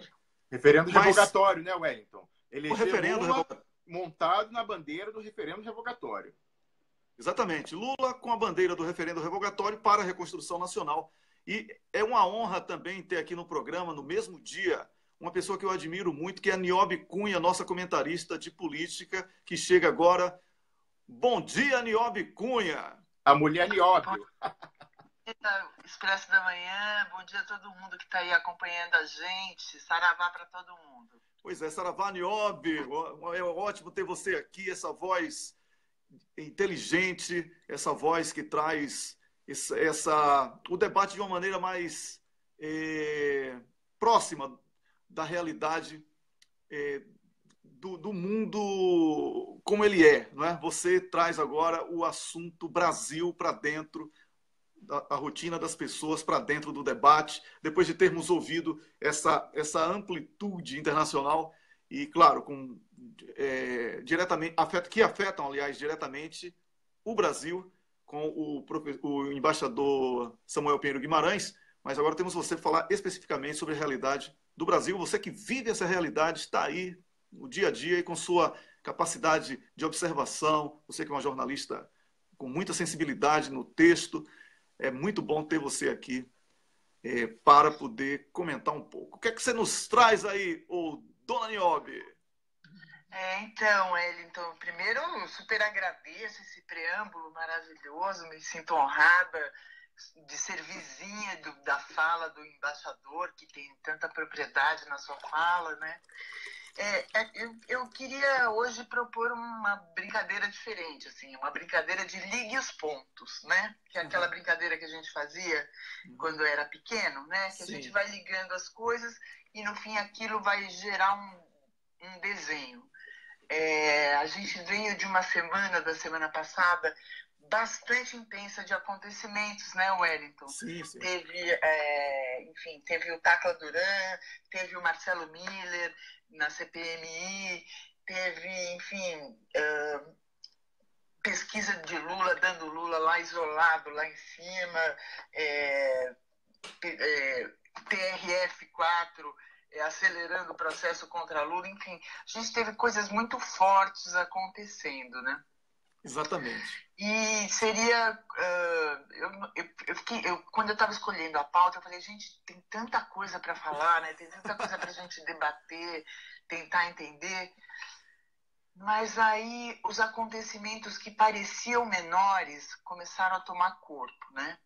Referendo revogatório, né, Wellington? O referendo Lula montado na bandeira do referendo revogatório. Exatamente. Lula com a bandeira do referendo revogatório para a reconstrução nacional. E é uma honra também ter aqui no programa, no mesmo dia, uma pessoa que eu admiro muito, que é a Niobe Cunha, nossa comentarista de política, que chega agora. Bom dia, Niobe Cunha! A mulher Nióbio. Expresso da Manhã, bom dia a todo mundo que está aí acompanhando a gente. Saravá para todo mundo. Pois é, saravá, Niobe. É ótimo ter você aqui, essa voz inteligente, essa voz que traz o debate de uma maneira mais próxima da realidade do mundo como ele é, não é? Você traz agora o assunto Brasil para dentro, a rotina das pessoas para dentro do debate, depois de termos ouvido essa amplitude internacional e, claro, diretamente, que afetam, aliás, diretamente o Brasil, com o embaixador Samuel Pinheiro Guimarães, mas agora temos você falar especificamente sobre a realidade do Brasil. Você que vive essa realidade, está aí no dia a dia e com sua capacidade de observação, você que é uma jornalista com muita sensibilidade no texto, é muito bom ter você aqui para poder comentar um pouco. O que é que você nos traz aí, ô Dona Niobe? Então, Wellington, primeiro eu super agradeço esse preâmbulo maravilhoso, me sinto honrada de ser vizinha da fala do embaixador, que tem tanta propriedade na sua fala, né? Eu queria hoje propor uma brincadeira diferente, assim, uma brincadeira de ligue os pontos, né? Que é aquela brincadeira que a gente fazia quando era pequeno, né? Que a gente vai ligando as coisas e no fim aquilo vai gerar um desenho. A gente veio de uma semana, da semana passada, bastante intensa de acontecimentos, né, Wellington? Sim. Teve o Tacla Duran, teve o Marcelo Miller na CPMI, teve, pesquisa de Lula, dando Lula lá isolado, lá em cima, TRF4, acelerando o processo contra Lula, enfim, a gente teve coisas muito fortes acontecendo, né? Exatamente. E seria. Quando eu estava escolhendo a pauta, eu falei, gente, tem tanta coisa para falar, né? Tem tanta coisa para a gente debater, tentar entender. Mas aí os acontecimentos que pareciam menores começaram a tomar corpo, né?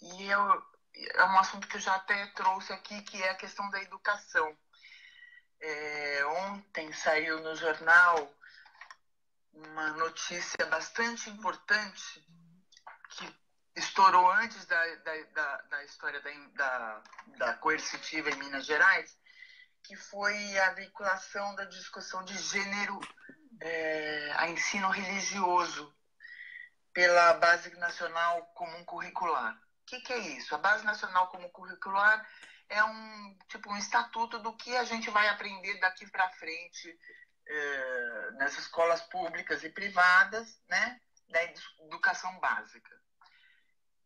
E é um assunto que eu já até trouxe aqui, que é a questão da educação. Ontem saiu no jornal uma notícia bastante importante que estourou antes da história da coercitiva em Minas Gerais, que foi a vinculação da discussão de gênero a ensino religioso pela Base Nacional Comum Curricular. O que é isso? A Base Nacional Comum Curricular é um estatuto do que a gente vai aprender daqui para frente nas escolas públicas e privadas, né, da educação básica.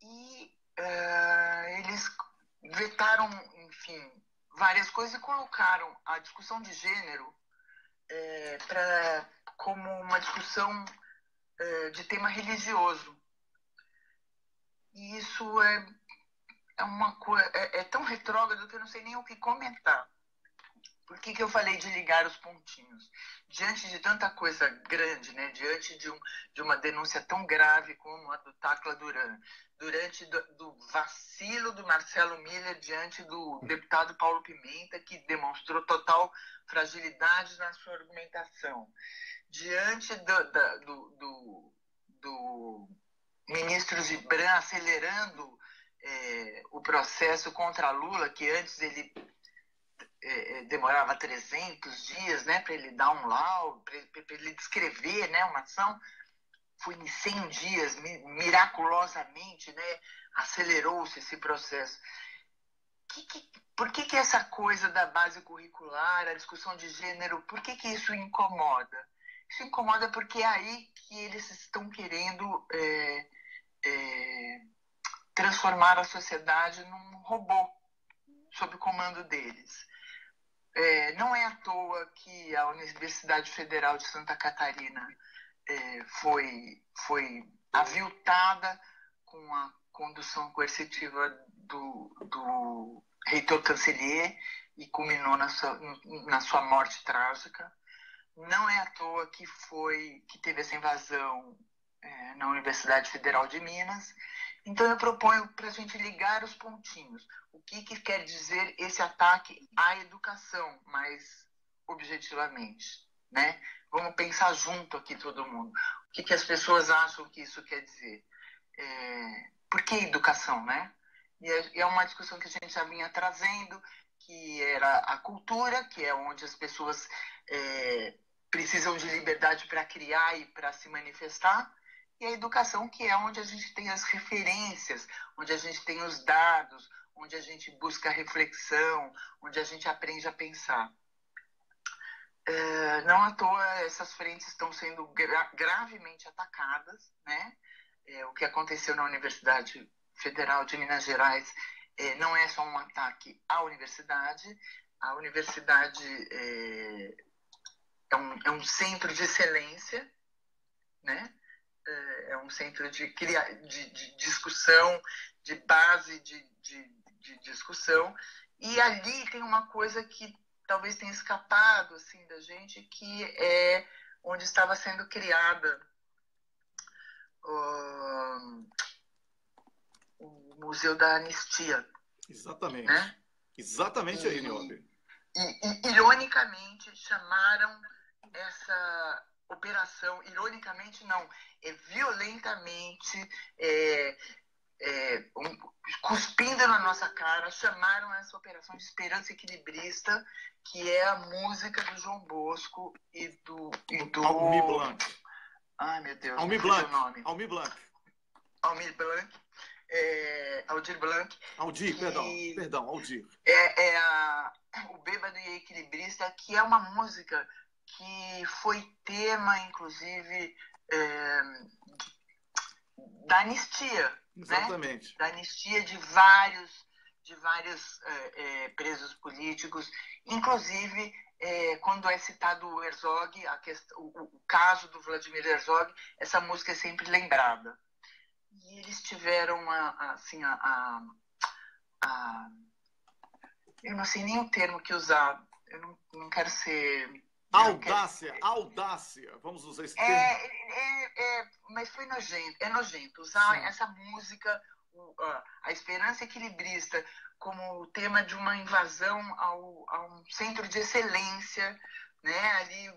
E eles vetaram, enfim, várias coisas e colocaram a discussão de gênero como uma discussão de tema religioso. E isso é uma coisa tão retrógrado que eu não sei nem o que comentar. Por que eu falei de ligar os pontinhos? Diante de tanta coisa grande, né? Diante de uma denúncia tão grave como a do Tacla Duran, diante do vacilo do Marcelo Miller diante do deputado Paulo Pimenta, que demonstrou total fragilidade na sua argumentação, diante do ministro Gibran acelerando o processo contra Lula, que antes ele demorava 300 dias, né, para ele dar um laudo, para ele descrever, né, uma ação. Foi em 100 dias, miraculosamente, né, acelerou-se esse processo. Por que essa coisa da base curricular, a discussão de gênero, por que isso incomoda? Isso incomoda porque é aí que eles estão querendo transformar a sociedade num robô sob o comando deles. Não é à toa que a Universidade Federal de Santa Catarina foi aviltada com a condução coercitiva do reitor Cancelier e culminou na sua morte trágica. Não é à toa que teve essa invasão na Universidade Federal de Minas. Então eu proponho para a gente ligar os pontinhos. O que quer dizer esse ataque à educação, mais objetivamente, né? Vamos pensar junto aqui todo mundo. O que as pessoas acham que isso quer dizer? Por que educação, né? E é uma discussão que a gente já vinha trazendo, que era a cultura, que é onde as pessoas precisam de liberdade para criar e para se manifestar, e a educação, que é onde a gente tem as referências, onde a gente tem os dados, onde a gente busca reflexão, onde a gente aprende a pensar. Não à toa essas frentes estão sendo gravemente atacadas, né? O que aconteceu na Universidade Federal de Minas Gerais não é só um ataque à universidade. A universidade é um centro de excelência, né? É um centro de discussão, de base de discussão, e ali tem uma coisa que talvez tenha escapado assim da gente, que é onde estava sendo criada o Museu da Anistia. Exatamente. Né? Exatamente aí, Niobe. E, ironicamente, chamaram essa operação, ironicamente não, violentamente, cuspindo na nossa cara, chamaram essa operação de Esperança Equilibrista, que é a música do João Bosco e do Almir Blanc. Ai, meu Deus, Almir não sei Blanc. o nome. Almir Blanc. Almir Blanc. Aldir Blanc. Aldir, perdão, Aldir. O Bêbado e Equilibrista, que é uma música que foi tema, inclusive, da anistia. Exatamente. Né? Da anistia de vários presos políticos, inclusive quando é citado o Herzog, o caso do Vladimir Herzog, essa música é sempre lembrada. E eles tiveram eu não sei nem o termo que usar, eu não quero ser... Audácia, vamos usar esse termo. Mas foi nojento, é nojento usar essa música, a Esperança Equilibrista, como tema de uma invasão a um centro de excelência, né? Ali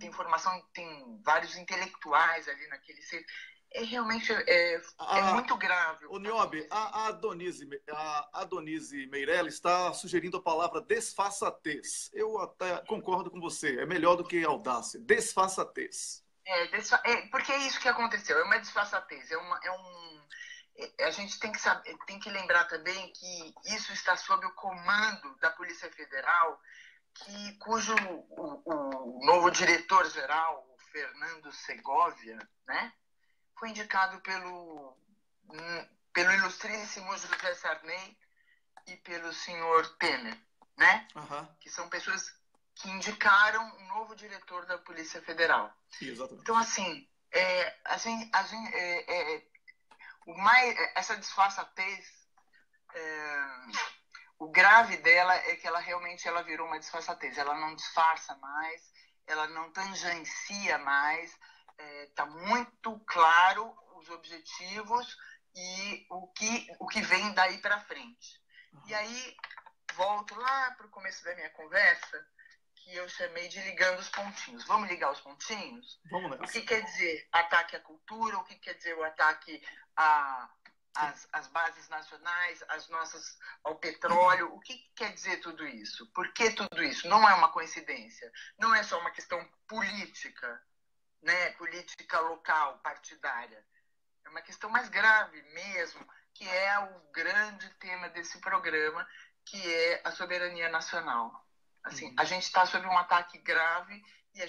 tem formação, tem vários intelectuais ali naquele centro. Realmente muito grave. O Niobe, a Adonise Meirelles está sugerindo a palavra desfaçatez. Eu até concordo com você, é melhor do que audácia. Desfaçatez. Porque é isso que aconteceu, é uma desfaçatez, a gente tem que lembrar também que isso está sob o comando da Polícia Federal, cujo o novo diretor-geral, o Fernando Segovia, né, foi indicado pelo ilustríssimo José Sarney e pelo senhor Temer, né? Que são pessoas que indicaram um novo diretor da Polícia Federal. Exatamente. Então, assim, essa disfarçatez, o grave dela é que ela realmente virou uma disfarçatez. Ela não disfarça mais, ela não tangencia mais. Está muito claro os objetivos e o que vem daí para frente. E aí, volto lá para o começo da minha conversa, que eu chamei de ligando os pontinhos. Vamos ligar os pontinhos? Vamos nessa. O que quer dizer ataque à cultura? O que quer dizer o ataque às bases nacionais, ao petróleo? O que quer dizer tudo isso? Por que tudo isso? Não é uma coincidência. Não é só uma questão política, né, política local, partidária. É uma questão mais grave mesmo, que é o grande tema desse programa, que é a soberania nacional. Assim, a gente está sob um ataque grave e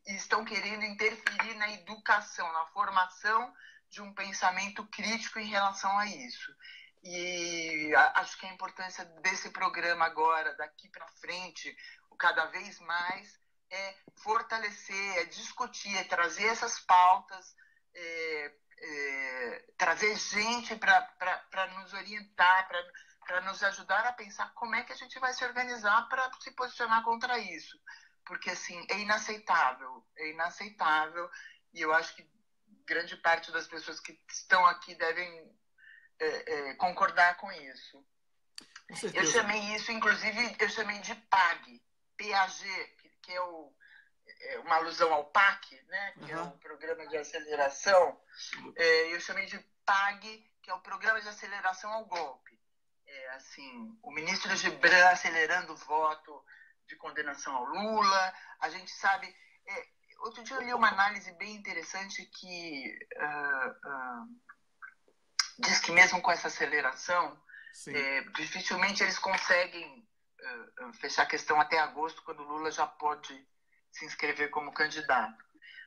estão querendo interferir na educação, na formação de um pensamento crítico em relação a isso. E acho que a importância desse programa agora, daqui para frente, cada vez mais, é fortalecer, é discutir, é trazer essas pautas, trazer gente para nos orientar, para nos ajudar a pensar como é que a gente vai se organizar para se posicionar contra isso. Porque, assim, é inaceitável, e eu acho que grande parte das pessoas que estão aqui devem concordar com isso. Com eu chamei isso, inclusive, de PAG, PAG, que é uma alusão ao PAC, né, que é o Programa de Aceleração. Eu chamei de PAG, que é o Programa de Aceleração ao Golpe. Assim, o ministro Gibran acelerando o voto de condenação ao Lula. A gente sabe... outro dia eu li uma análise bem interessante que diz que mesmo com essa aceleração, dificilmente eles conseguem fechar a questão até agosto, quando o Lula já pode se inscrever como candidato.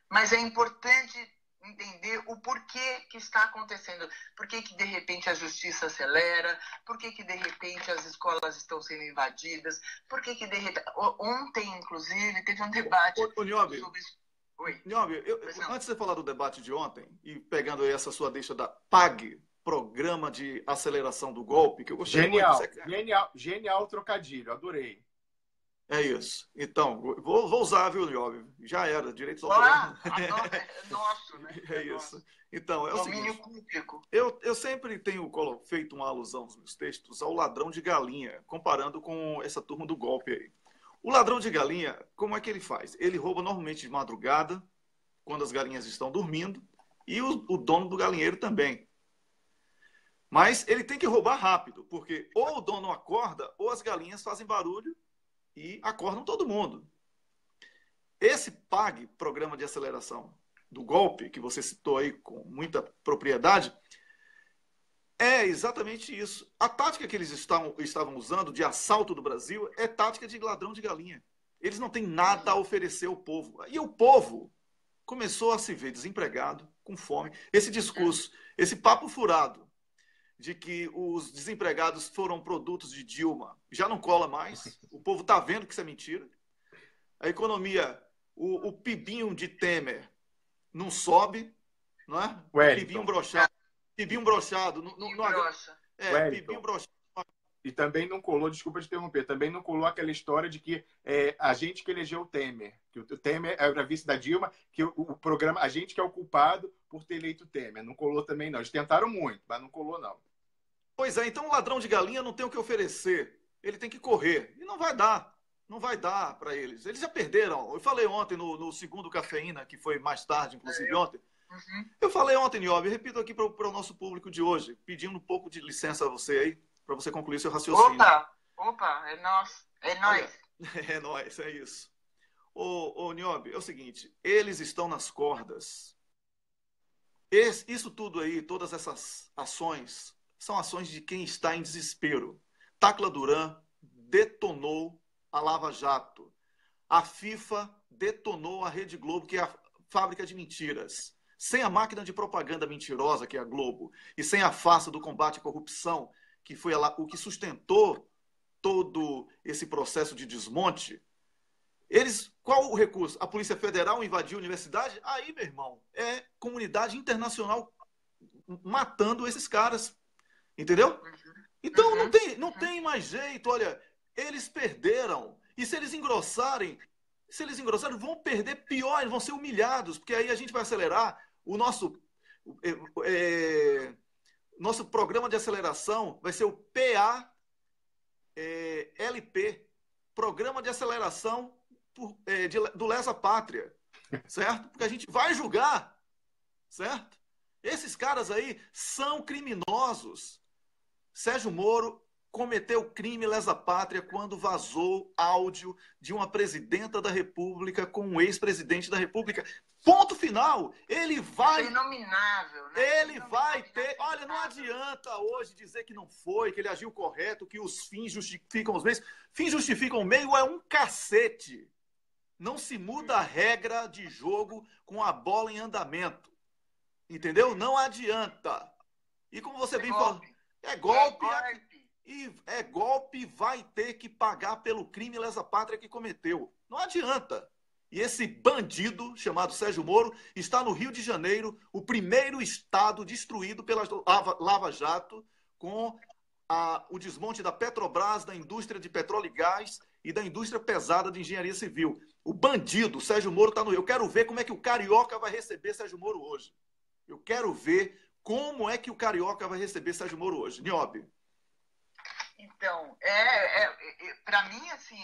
Mas é importante entender o porquê que está acontecendo. Por que de repente a justiça acelera? Por que de repente as escolas estão sendo invadidas? Por que de repente... Ontem, inclusive, teve um debate Niobe, sobre isso. Oi. Niobe, antes de você falar do debate de ontem, e pegando essa sua deixa da PAG, programa de aceleração do golpe, que eu gostei Genial, muito. genial trocadilho, adorei. É isso. Então, vou usar, viu, Niobe? Já era, direitos Olá, autorais. é nosso, né? É isso. Então, é o Domínio seguinte, público. eu sempre tenho feito uma alusão nos meus textos ao ladrão de galinha, comparando com essa turma do golpe aí. O ladrão de galinha, como é que ele faz? Ele rouba normalmente de madrugada, quando as galinhas estão dormindo, e o dono do galinheiro também. Mas ele tem que roubar rápido, porque ou o dono acorda, ou as galinhas fazem barulho e acordam todo mundo. Esse PAG, Programa de Aceleração do Golpe, que você citou aí com muita propriedade, é exatamente isso. A tática que eles estavam usando de assalto do Brasil é tática de ladrão de galinha. Eles não têm nada a oferecer ao povo. E o povo começou a se ver desempregado, com fome. Esse discurso, esse papo furado de que os desempregados foram produtos de Dilma já não cola mais. O povo está vendo que isso é mentira. A economia, o pibinho de Temer não sobe, não é? Pibinho broxado. Pibinho broxado. Pibinho broxado. E também não colou, desculpa te interromper, também não colou aquela história de que a gente que elegeu o Temer, que o Temer era vice da Dilma, que o programa, a gente que é o culpado por ter eleito o Temer. Não colou também, não. Eles tentaram muito, mas não colou, não. Pois é, então o ladrão de galinha não tem o que oferecer. Ele tem que correr. E não vai dar. Não vai dar para eles. Eles já perderam. Eu falei ontem no segundo Cafeína, que foi mais tarde, inclusive ontem. Uhum. Eu falei ontem, Niobe, repito aqui para o nosso público de hoje, pedindo um pouco de licença a você aí, para você concluir seu raciocínio. Opa, é nós. É nóis. É nóis, é isso. Ô Niobe, é o seguinte, eles estão nas cordas. Isso tudo aí, todas essas ações, são ações de quem está em desespero. Tacla Duran detonou a Lava Jato. A FIFA detonou a Rede Globo, que é a fábrica de mentiras. Sem a máquina de propaganda mentirosa, que é a Globo, e sem a farsa do combate à corrupção, que foi o que sustentou todo esse processo de desmonte, qual o recurso? A Polícia Federal invadiu a universidade? Aí, meu irmão, é comunidade internacional matando esses caras. Entendeu? Então não tem mais jeito. Olha, eles perderam. E se eles engrossarem, vão perder pior, eles vão ser humilhados, porque aí a gente vai acelerar o nosso programa de aceleração vai ser o PALP, Programa de Aceleração do Lesa Pátria, certo? Porque a gente vai julgar, certo? Esses caras aí são criminosos. Sérgio Moro cometeu crime lesa pátria quando vazou áudio de uma presidenta da República com um ex-presidente da República. Ponto final. Ele vai... Isso é inominável, né? Ele vai ter... Olha, não adianta hoje dizer que não foi, que ele agiu correto, que os fins justificam os meios. Fins justificam o meio é um cacete. Não se muda a regra de jogo com a bola em andamento. Entendeu? Não adianta. E como você bem falou... É golpe. É golpe, vai ter que pagar pelo crime lesa pátria que cometeu. Não adianta. E esse bandido, chamado Sérgio Moro, está no Rio de Janeiro, o primeiro estado destruído pela Lava Jato, com o desmonte da Petrobras, da indústria de petróleo e gás e da indústria pesada de engenharia civil. O bandido, Sérgio Moro, está no Rio. Eu quero ver como é que o Carioca vai receber Sérgio Moro hoje. Eu quero ver como é que o Carioca vai receber Sérgio Moro hoje. Niobe. Então, para mim, assim,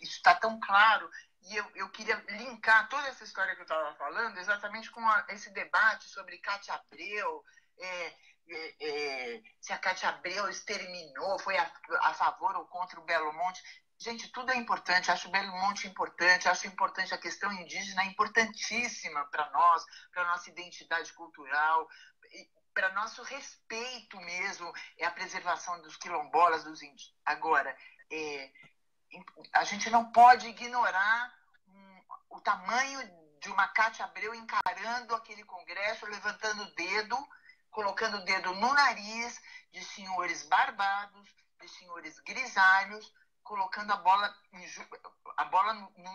isso está tão claro. E eu queria linkar toda essa história que eu estava falando exatamente com esse debate sobre Cátia Abreu, se a Cátia Abreu exterminou, foi a favor ou contra o Belo Monte. Gente, tudo é importante. Acho o Belo Monte importante, acho importante a questão indígena, importantíssima para nós, para a nossa identidade cultural, para nosso respeito mesmo, a preservação dos quilombolas, dos índios. Agora, a gente não pode ignorar o tamanho de uma Cátia Abreu encarando aquele congresso, levantando o dedo, colocando o dedo no nariz de senhores barbados, de senhores grisalhos, colocando a bola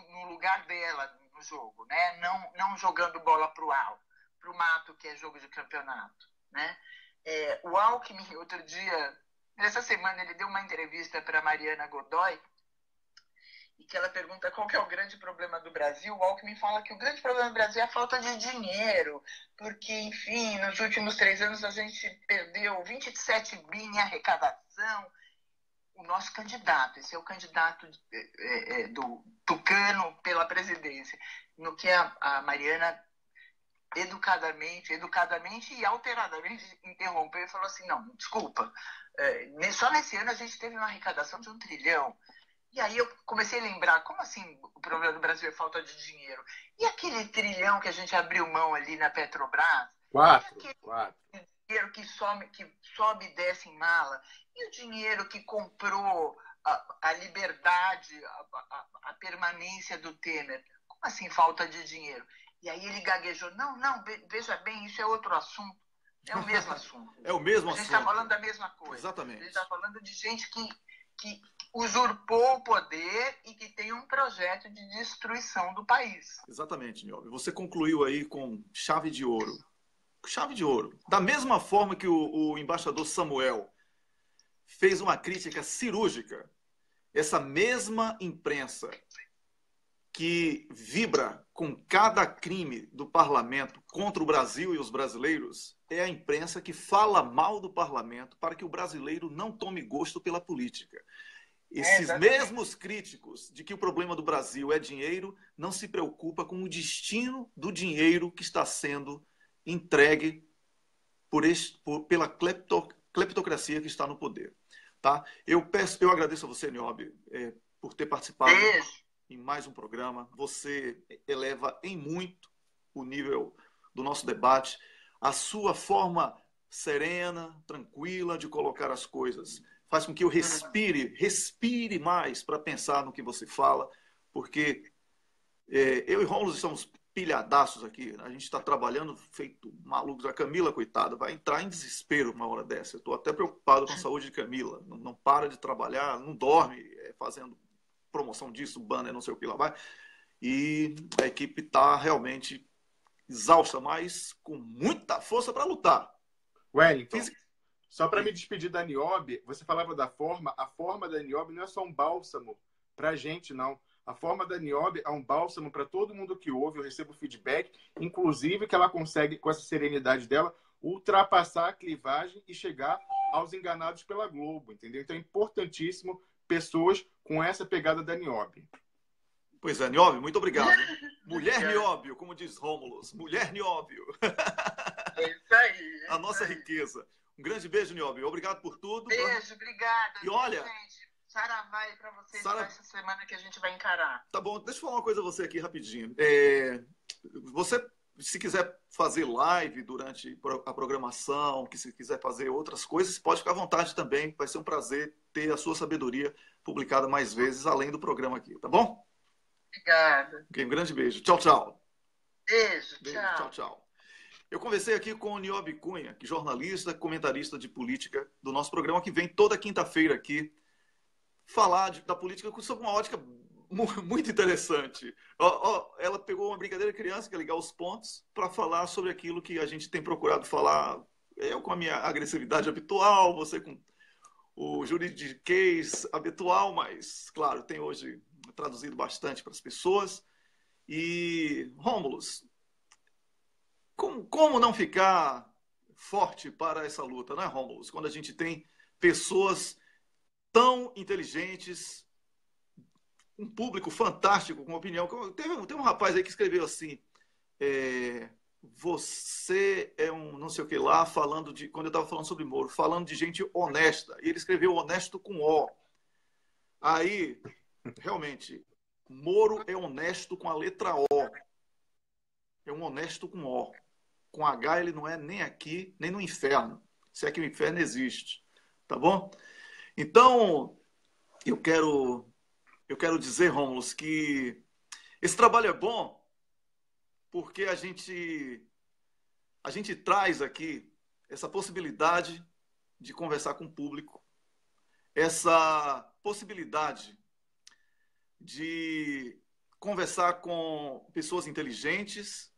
no lugar dela no jogo, né? Não jogando bola para o mato, que é jogo de campeonato, né? O Alckmin, outro dia, nessa semana, ele deu uma entrevista para Mariana Godoy, e que ela pergunta qual que é o grande problema do Brasil. O Alckmin fala que o grande problema do Brasil é a falta de dinheiro, porque, enfim, nos últimos 3 anos a gente perdeu 27 bi em arrecadação. O nosso candidato, esse é o candidato do Tucano pela presidência, no que a Mariana educadamente e alteradamente interrompeu e falou assim, não, desculpa, só nesse ano a gente teve uma arrecadação de 1 trilhão. E aí eu comecei a lembrar, como assim o problema do Brasil é falta de dinheiro? E aquele trilhão que a gente abriu mão ali na Petrobras? 4. Dinheiro que sobe e desce em mala? E o dinheiro que comprou a liberdade, a permanência do Temer? Como assim falta de dinheiro? E aí ele gaguejou, não, veja bem, isso é outro assunto. É o mesmo assunto. É o mesmo assunto. A gente está falando da mesma coisa. Exatamente. A gente está falando de gente que usurpou o poder e que tem um projeto de destruição do país. Exatamente, Niobe. Você concluiu aí com chave de ouro. Chave de ouro. Da mesma forma que o embaixador Samuel fez uma crítica cirúrgica, essa mesma imprensa que vibra com cada crime do parlamento contra o Brasil e os brasileiros é a imprensa que fala mal do parlamento para que o brasileiro não tome gosto pela política. Esses mesmos críticos de que o problema do Brasil é dinheiro não se preocupa com o destino do dinheiro que está sendo entregue pela cleptocracia que está no poder. Tá? Eu agradeço a você, Niobe, por ter participado em mais um programa. Você eleva em muito o nível do nosso debate, a sua forma serena, tranquila de colocar as coisas faz com que eu respire mais para pensar no que você fala, porque eu e Rômulo estamos pilhadaços aqui, a gente está trabalhando feito malucos. A Camila, coitada, vai entrar em desespero uma hora dessa. Eu estou até preocupado com a saúde de Camila, não para de trabalhar, não dorme, fazendo promoção disso, banner, não sei o que lá vai, e a equipe está realmente exausta, mas com muita força para lutar. Wellington, só para me despedir da Niobe, você falava da forma, a forma da Niobe não é só um bálsamo para a gente, não. A forma da Niobe é um bálsamo para todo mundo que ouve, eu recebo feedback, inclusive que ela consegue, com essa serenidade dela, ultrapassar a clivagem e chegar aos enganados pela Globo, entendeu? Então é importantíssimo pessoas com essa pegada da Niobe. Pois é, Nióbio, muito obrigado. Mulher Nióbio, como diz Rômulus. Mulher Nióbio. É isso aí. A nossa riqueza. Um grande beijo, Nióbio. Obrigado por tudo. Beijo, obrigada. E olha, gente, saravai para vocês essa semana que a gente vai encarar. Tá bom, deixa eu falar uma coisa a você aqui rapidinho. Você, se quiser fazer live durante a programação, que se quiser fazer outras coisas, pode ficar à vontade também. Vai ser um prazer ter a sua sabedoria publicada mais vezes, além do programa aqui, tá bom? Obrigada. Um grande beijo. Tchau, tchau. Beijo, tchau. Tchau. Eu conversei aqui com o Niobe Cunha, que é jornalista, comentarista de política do nosso programa, que vem toda quinta-feira aqui falar da política sob uma ótica muito interessante. Ela pegou uma brincadeira criança, que é ligar os pontos, para falar sobre aquilo que a gente tem procurado falar. Eu com a minha agressividade habitual, você com o juridiquês habitual, mas, claro, tem hoje traduzido bastante para as pessoas. E, Rômulus, como não ficar forte para essa luta, não é, Rômulus? Quando a gente tem pessoas tão inteligentes, um público fantástico, com opinião. Tem um rapaz aí que escreveu assim, você é um não sei o que lá, falando de, quando eu estava falando sobre Moro, falando de gente honesta. E ele escreveu honesto com O. Aí, realmente, Moro é honesto com a letra O. É um honesto com O. Com H ele não é nem aqui, nem no inferno. Se é que o inferno existe. Tá bom? Então, eu quero dizer, Rômulus, que esse trabalho é bom porque a gente traz aqui essa possibilidade de conversar com o público, essa possibilidade de conversar com pessoas inteligentes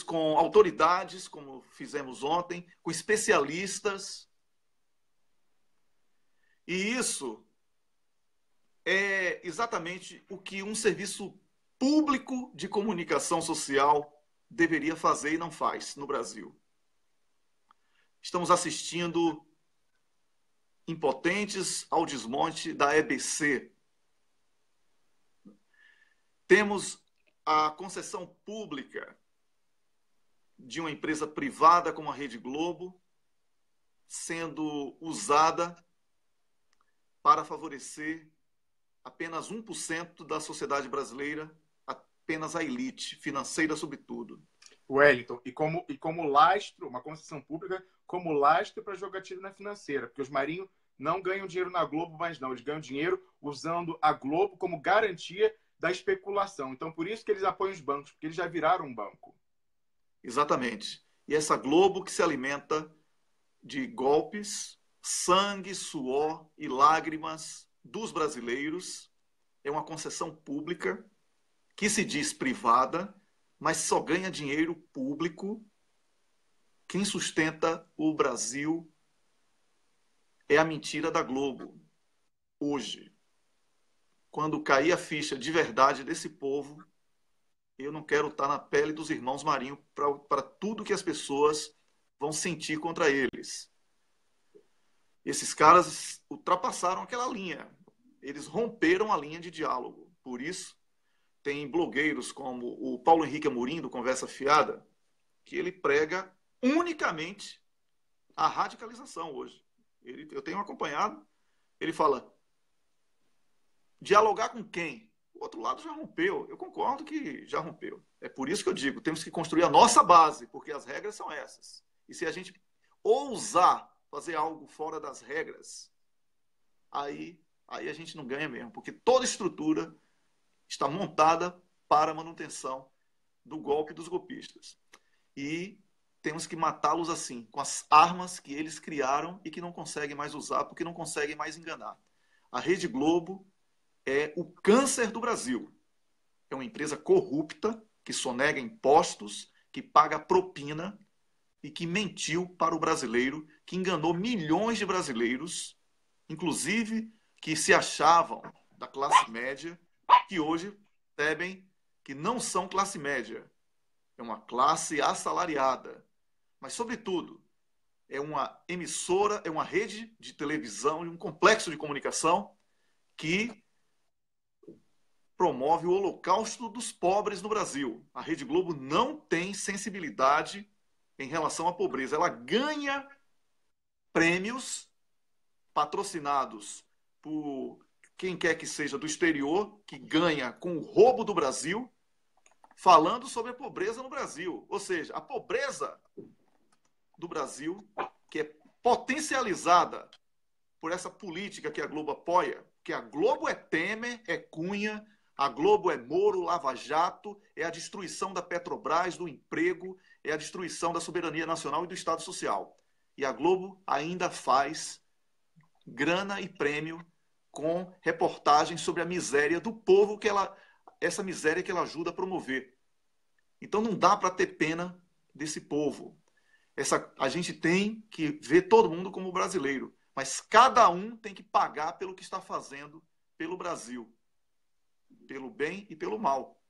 com autoridades, como fizemos ontem, com especialistas. E isso é exatamente o que um serviço público de comunicação social deveria fazer e não faz no Brasil. Estamos assistindo impotentes ao desmonte da EBC. Temos a concessão pública de uma empresa privada como a Rede Globo sendo usada para favorecer apenas 1% da sociedade brasileira, apenas a elite financeira, sobretudo. Wellington, e como lastro, uma concessão pública, como lastro para jogatina financeira, porque os marinhos não ganham dinheiro na Globo, mas não, eles ganham dinheiro usando a Globo como garantia da especulação. Então, por isso que eles apoiam os bancos, porque eles já viraram um banco. Exatamente. E essa Globo que se alimenta de golpes, sangue, suor e lágrimas dos brasileiros, é uma concessão pública que se diz privada, mas só ganha dinheiro público. Quem sustenta o Brasil é a mentira da Globo. Hoje, quando cair a ficha de verdade desse povo, eu não quero estar na pele dos irmãos Marinho para tudo que as pessoas vão sentir contra eles. Esses caras ultrapassaram aquela linha. Eles romperam a linha de diálogo. Por isso, tem blogueiros como o Paulo Henrique Amorim, do Conversa Fiada, que ele prega unicamente a radicalização hoje. Eu tenho acompanhado, ele fala, dialogar com quem? O outro lado já rompeu. Eu concordo que já rompeu. É por isso que eu digo, temos que construir a nossa base, porque as regras são essas. E se a gente ousar fazer algo fora das regras, aí a gente não ganha mesmo, porque toda estrutura está montada para a manutenção do golpe dos golpistas. E temos que matá-los assim, com as armas que eles criaram e que não conseguem mais usar, porque não conseguem mais enganar. A Rede Globo é o câncer do Brasil. É uma empresa corrupta, que sonega impostos, que paga propina e que mentiu para o brasileiro, que enganou milhões de brasileiros, inclusive que se achavam da classe média, que hoje percebem que não são classe média. É uma classe assalariada. Mas, sobretudo, é uma emissora, é uma rede de televisão e um complexo de comunicação que promove o holocausto dos pobres no Brasil. A Rede Globo não tem sensibilidade em relação à pobreza. Ela ganha prêmios patrocinados por quem quer que seja do exterior, que ganha com o roubo do Brasil, falando sobre a pobreza no Brasil. Ou seja, a pobreza do Brasil, que é potencializada por essa política que a Globo apoia, que a Globo é Temer, é Cunha, a Globo é Moro, Lava Jato, é a destruição da Petrobras, do emprego, é a destruição da soberania nacional e do Estado Social. E a Globo ainda faz grana e prêmio com reportagens sobre a miséria do povo, essa miséria que ela ajuda a promover. Então não dá para ter pena desse povo. A gente tem que ver todo mundo como brasileiro, mas cada um tem que pagar pelo que está fazendo pelo Brasil, pelo bem e pelo mal,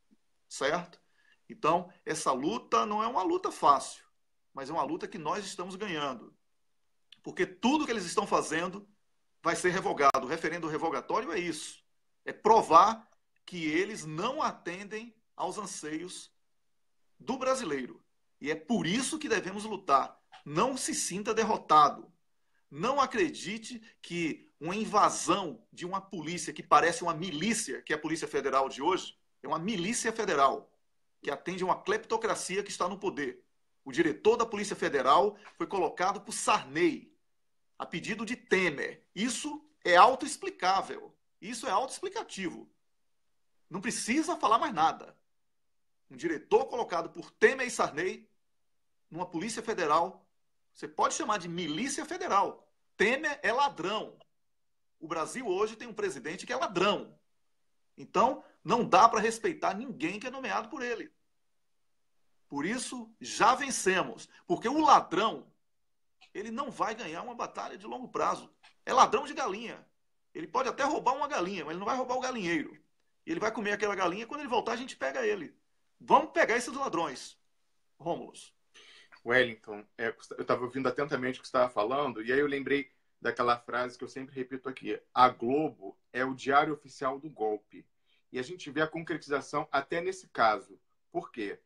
certo? Então, essa luta não é uma luta fácil, mas é uma luta que nós estamos ganhando, porque tudo que eles estão fazendo vai ser revogado. O referendo revogatório é isso, é provar que eles não atendem aos anseios do brasileiro. E é por isso que devemos lutar. Não se sinta derrotado. Não acredite que uma invasão de uma polícia que parece uma milícia, que é a Polícia Federal de hoje, é uma milícia federal que atende a uma cleptocracia que está no poder. O diretor da Polícia Federal foi colocado por Sarney, a pedido de Temer. Isso é autoexplicável. Isso é autoexplicativo. Não precisa falar mais nada. Um diretor colocado por Temer e Sarney numa Polícia Federal, você pode chamar de milícia federal. Temer é ladrão. O Brasil hoje tem um presidente que é ladrão. Então, não dá para respeitar ninguém que é nomeado por ele. Por isso, já vencemos. Porque o ladrão, ele não vai ganhar uma batalha de longo prazo. É ladrão de galinha. Ele pode até roubar uma galinha, mas ele não vai roubar o galinheiro. Ele vai comer aquela galinha, quando ele voltar, a gente pega ele. Vamos pegar esses ladrões. Rômulus. Wellington, eu estava ouvindo atentamente o que você estava falando, e aí eu lembrei daquela frase que eu sempre repito aqui. A Globo é o diário oficial do golpe. E a gente vê a concretização até nesse caso. Por quê?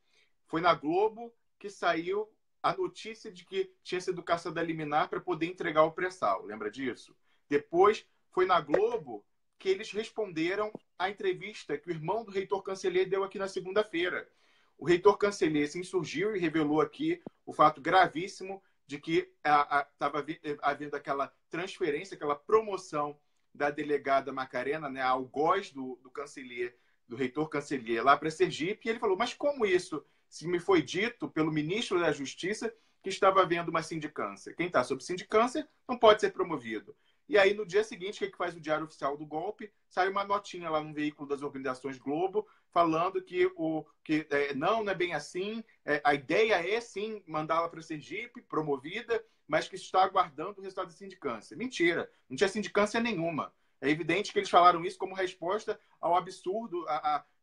Foi na Globo que saiu a notícia de que tinha sido caçada a liminar para poder entregar o pré-sal. Lembra disso? Depois, foi na Globo que eles responderam à entrevista que o irmão do reitor Cancellier deu aqui na segunda-feira. O reitor Cancellier se insurgiu e revelou aqui o fato gravíssimo de que estava havendo aquela transferência, aquela promoção da delegada Macarena, né, ao algoz do Cancellier, do reitor Cancellier, lá para Sergipe. E ele falou, mas como isso? Se me foi dito pelo ministro da Justiça que estava havendo uma sindicância. Quem está sob sindicância não pode ser promovido. E aí, no dia seguinte, o que faz o Diário Oficial do Golpe? Sai uma notinha lá no veículo das organizações Globo, falando que não é bem assim, a ideia é, sim, mandá-la para Sergipe, promovida, mas que está aguardando o resultado da sindicância. Mentira, não tinha sindicância nenhuma. É evidente que eles falaram isso como resposta ao absurdo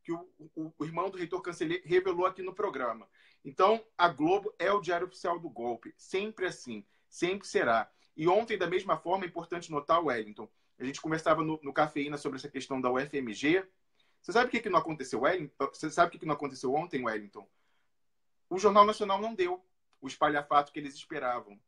que o irmão do reitor Cancellier revelou aqui no programa. Então, a Globo é o Diário Oficial do Golpe. Sempre assim, sempre será. E ontem, da mesma forma, é importante notar, Wellington, a gente conversava no Cafeína sobre essa questão da UFMG. Você sabe o que não aconteceu, Wellington? Você sabe o que não aconteceu ontem, Wellington? O Jornal Nacional não deu o espalhafato que eles esperavam.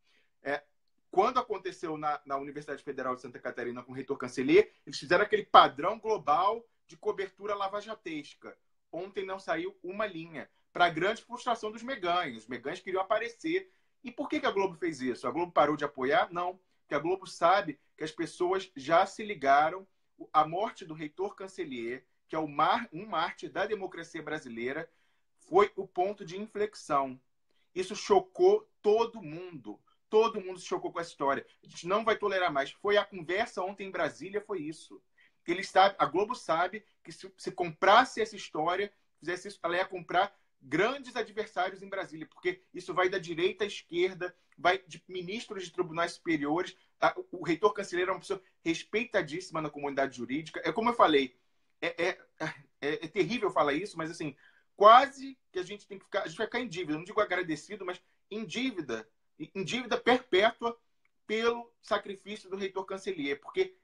Quando aconteceu na Universidade Federal de Santa Catarina com o reitor Cancellier, eles fizeram aquele padrão global de cobertura lavajatesca. Ontem não saiu uma linha, para a grande frustração dos meganhos. Os meganhos queriam aparecer. E por que a Globo fez isso? A Globo parou de apoiar? Não. Porque a Globo sabe que as pessoas já se ligaram. A morte do reitor Cancellier, que é um mártir da democracia brasileira, foi o ponto de inflexão. Isso chocou todo mundo. Todo mundo se chocou com essa história. A gente não vai tolerar mais. Foi a conversa ontem em Brasília, foi isso. A Globo sabe que se comprasse essa história, fizesse isso, ela ia comprar grandes adversários em Brasília, porque isso vai da direita à esquerda, vai de ministros de tribunais superiores. O reitor Cancellier é uma pessoa respeitadíssima na comunidade jurídica. É como eu falei, é terrível falar isso, mas assim, quase que a gente vai ficar em dívida, não digo agradecido, mas em dívida perpétua pelo sacrifício do reitor Cancellier, porque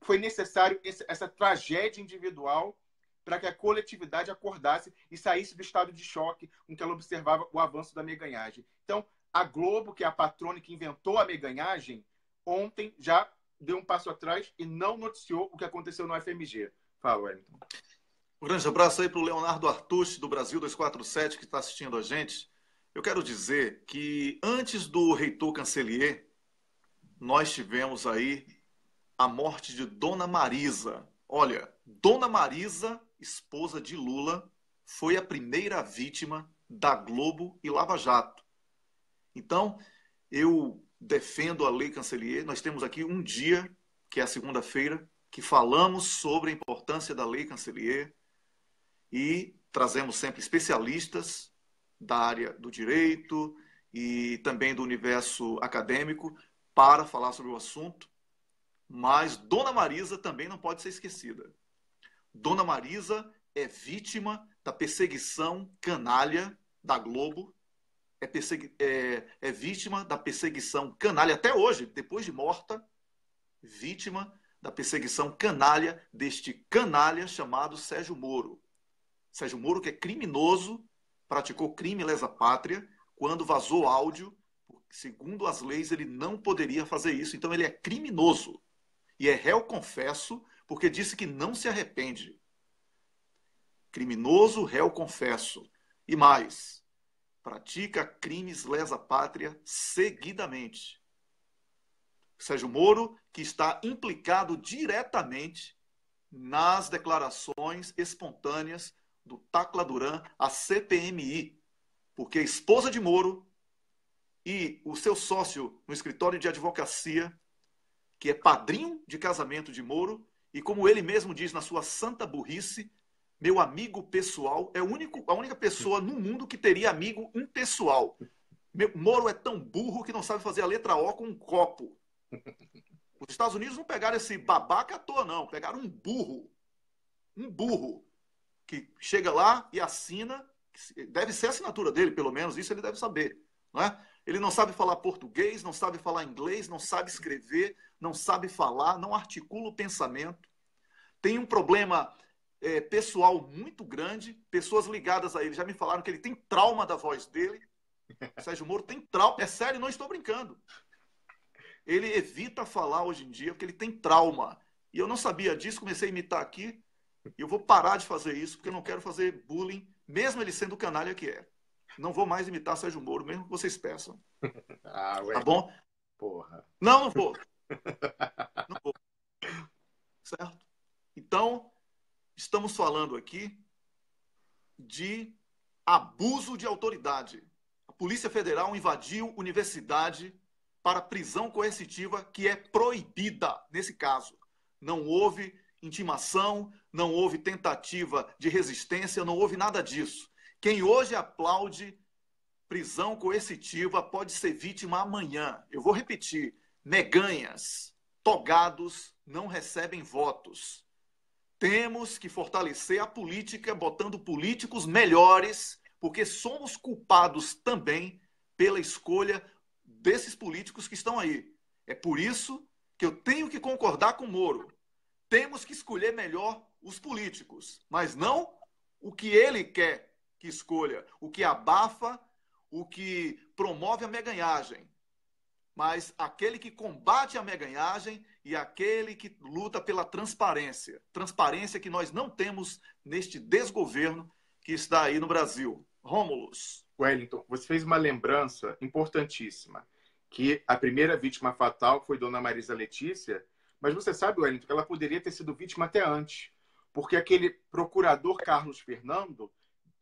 foi necessário essa tragédia individual para que a coletividade acordasse e saísse do estado de choque com que ela observava o avanço da meganhagem. Então, a Globo, que é a patrona que inventou a meganhagem, ontem já deu um passo atrás e não noticiou o que aconteceu no FMG. Fala, Wellington. Um grande abraço aí para o Leonardo Artucci, do Brasil 247, que está assistindo a gente. Eu quero dizer que antes do reitor Cancellier, nós tivemos aí a morte de Dona Marisa. Olha, Dona Marisa, esposa de Lula, foi a primeira vítima da Globo e Lava Jato. Então, eu defendo a Lei Cancellier. Nós temos aqui um dia, que é a segunda-feira, que falamos sobre a importância da Lei Cancellier e trazemos sempre especialistas da área do direito e também do universo acadêmico para falar sobre o assunto. Mas Dona Marisa também não pode ser esquecida. Dona Marisa é vítima da perseguição canalha da Globo, é vítima da perseguição canalha até hoje, depois de morta, vítima da perseguição canalha deste canalha chamado Sérgio Moro. Sérgio Moro, que é criminoso, praticou crime lesa-pátria quando vazou áudio. Segundo as leis, ele não poderia fazer isso, então ele é criminoso. E é réu confesso, porque disse que não se arrepende. Criminoso, réu confesso. E mais, pratica crimes lesa-pátria seguidamente. Sérgio Moro, que está implicado diretamente nas declarações espontâneas do Tacla Duran à CPMI, porque a esposa de Moro e o seu sócio no escritório de advocacia, que é padrinho de casamento de Moro, e como ele mesmo diz na sua santa burrice, Meu amigo pessoal é a única pessoa no mundo que teria amigo impessoal. Moro é tão burro que não sabe fazer a letra O com um copo. Os Estados Unidos não pegaram esse babaca à toa, não. Pegaram um burro. Um burro. Que chega lá e assina. Deve ser a assinatura dele, pelo menos. Isso ele deve saber. Não é? Ele não sabe falar português, não sabe falar inglês, não sabe escrever, não sabe falar, não articula o pensamento. Tem um problema pessoal muito grande. Pessoas ligadas a ele já me falaram que ele tem trauma da voz dele. Sérgio Moro tem trauma. É sério, não estou brincando. Ele evita falar hoje em dia porque ele tem trauma. E eu não sabia disso, comecei a imitar aqui. E eu vou parar de fazer isso porque eu não quero fazer bullying, mesmo ele sendo o canalha que é. Não vou mais imitar Sérgio Moro, mesmo que vocês peçam. Tá bom? Porra. Não vou. Não vou. Certo? Então, estamos falando aqui de abuso de autoridade. A Polícia Federal invadiu universidade para prisão coercitiva que é proibida nesse caso. Não houve intimação, não houve tentativa de resistência, não houve nada disso. Quem hoje aplaude prisão coercitiva pode ser vítima amanhã. Eu vou repetir, meganhas, togados não recebem votos. Temos que fortalecer a política, botando políticos melhores, porque somos culpados também pela escolha desses políticos que estão aí. É por isso que eu tenho que concordar com o Moro. Temos que escolher melhor os políticos, mas não o que ele quer que escolha, o que abafa, o que promove a meganhagem, mas aquele que combate a meganhagem e aquele que luta pela transparência. Transparência que nós não temos neste desgoverno que está aí no Brasil. Rômulus. Wellington, você fez uma lembrança importantíssima, que a primeira vítima fatal foi Dona Marisa Letícia, mas você sabe, Wellington, que ela poderia ter sido vítima até antes, porque aquele procurador Carlos Fernando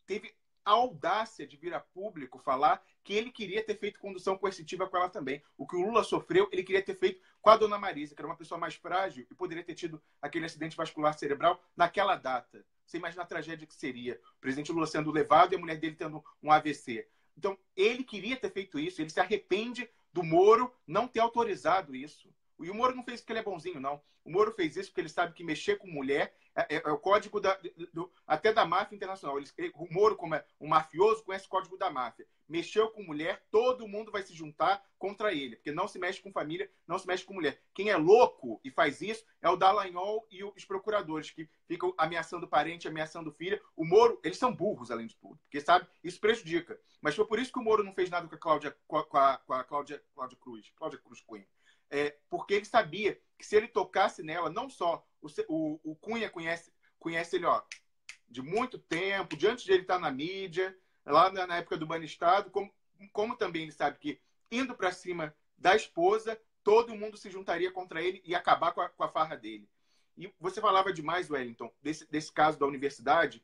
teve a audácia de vir a público falar que ele queria ter feito condução coercitiva com ela também. O que o Lula sofreu, ele queria ter feito com a Dona Marisa, que era uma pessoa mais frágil e poderia ter tido aquele acidente vascular cerebral naquela data. Você imagina a tragédia que seria. O presidente Lula sendo levado e a mulher dele tendo um AVC. Então, ele queria ter feito isso. Ele se arrepende do Moro não ter autorizado isso. E o Moro não fez porque ele é bonzinho, não. O Moro fez isso porque ele sabe que mexer com mulher é o código até da máfia internacional. O Moro, como é um mafioso, conhece o código da máfia. Mexeu com mulher, todo mundo vai se juntar contra ele. Porque não se mexe com família, não se mexe com mulher. Quem é louco e faz isso é o Dallagnol e os procuradores, que ficam ameaçando parente, ameaçando filha. O Moro, eles são burros, além de tudo. Porque, sabe, isso prejudica. Mas foi por isso que o Moro não fez nada com a Cláudia Cruz Cunha. Porque ele sabia que se ele tocasse nela, não só o Cunha conhece ele de muito tempo, de antes de ele estar na mídia, lá na época do Banestado, como também ele sabe que indo para cima da esposa, todo mundo se juntaria contra ele e acabar com a farra dele. E você falava demais, Wellington, desse caso da universidade,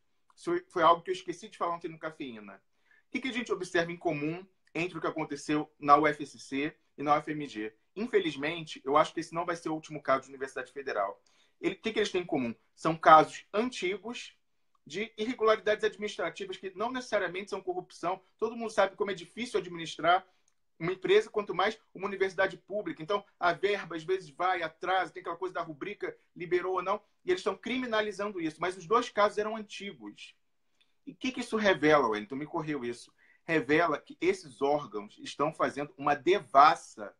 foi algo que eu esqueci de falar ontem no Cafeína. O que a gente observa em comum entre o que aconteceu na UFSC e na UFMG? Infelizmente, eu acho que esse não vai ser o último caso de Universidade Federal. O que eles têm em comum? São casos antigos de irregularidades administrativas que não necessariamente são corrupção. Todo mundo sabe como é difícil administrar uma empresa, quanto mais uma universidade pública. Então, a verba, às vezes, vai atrás, tem aquela coisa da rubrica, liberou ou não, e eles estão criminalizando isso. Mas os dois casos eram antigos. E o que isso revela, Wellington? Me correu isso. Revela que esses órgãos estão fazendo uma devassa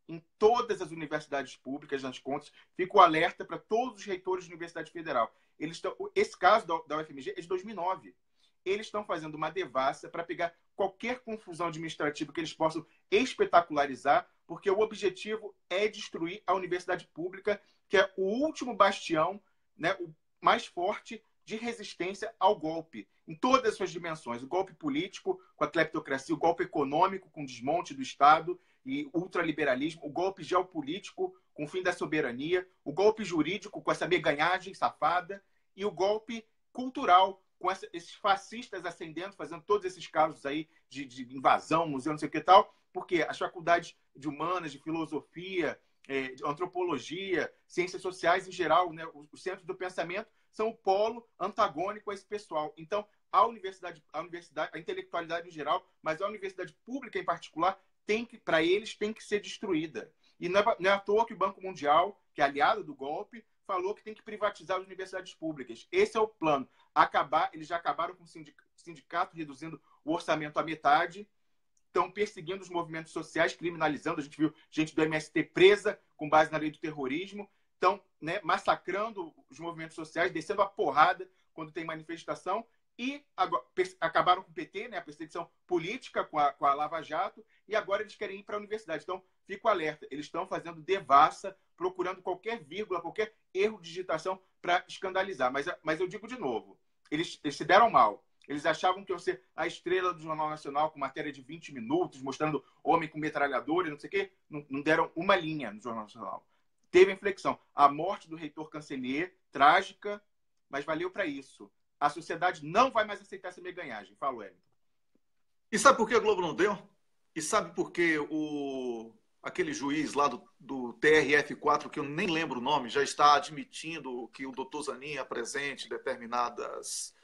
em todas as universidades públicas, nas contas. Fica o alerta para todos os reitores de Universidade Federal. Esse caso da UFMG é de 2009. Eles estão fazendo uma devassa para pegar qualquer confusão administrativa que eles possam espetacularizar, porque o objetivo é destruir a universidade pública, que é o último bastião, né, o mais forte de resistência ao golpe, em todas as suas dimensões. O golpe político, com a cleptocracia, o golpe econômico, com o desmonte do Estado e ultraliberalismo, o golpe geopolítico, com o fim da soberania, o golpe jurídico, com essa meganhagem safada, e o golpe cultural, com esses fascistas ascendendo, fazendo todos esses casos aí de invasão, museu, não sei o que tal, porque as faculdades de humanas, de filosofia, de antropologia, ciências sociais em geral, né, os centros do pensamento, são o polo antagônico a esse pessoal. Então, a universidade, a intelectualidade em geral, mas a universidade pública em particular, para eles, tem que ser destruída. E não é à toa que o Banco Mundial, que é aliado do golpe, falou que tem que privatizar as universidades públicas. Esse é o plano. Eles já acabaram com o sindicato, reduzindo o orçamento à metade, estão perseguindo os movimentos sociais, criminalizando. A gente viu gente do MST presa com base na lei do terrorismo. Estão, né, massacrando os movimentos sociais, descendo a porrada quando tem manifestação. E agora, acabaram com o PT, né, a perseguição política com a Lava Jato, e agora eles querem ir para a universidade. Então, fico alerta. Eles estão fazendo devassa, procurando qualquer vírgula, qualquer erro de digitação para escandalizar. Mas eu digo de novo, eles se deram mal. Eles achavam que iam ser a estrela do Jornal Nacional com matéria de 20 minutos, mostrando homem com metralhadora e não sei o quê. Não deram uma linha no Jornal Nacional. Teve inflexão. A morte do reitor Cancelier, trágica, mas valeu para isso. A sociedade não vai mais aceitar essa meganhagem. Fala, Wellington. E sabe por que a Globo não deu? E sabe por que aquele juiz lá do TRF4, que eu nem lembro o nome, já está admitindo que o doutor Zanin apresente determinadas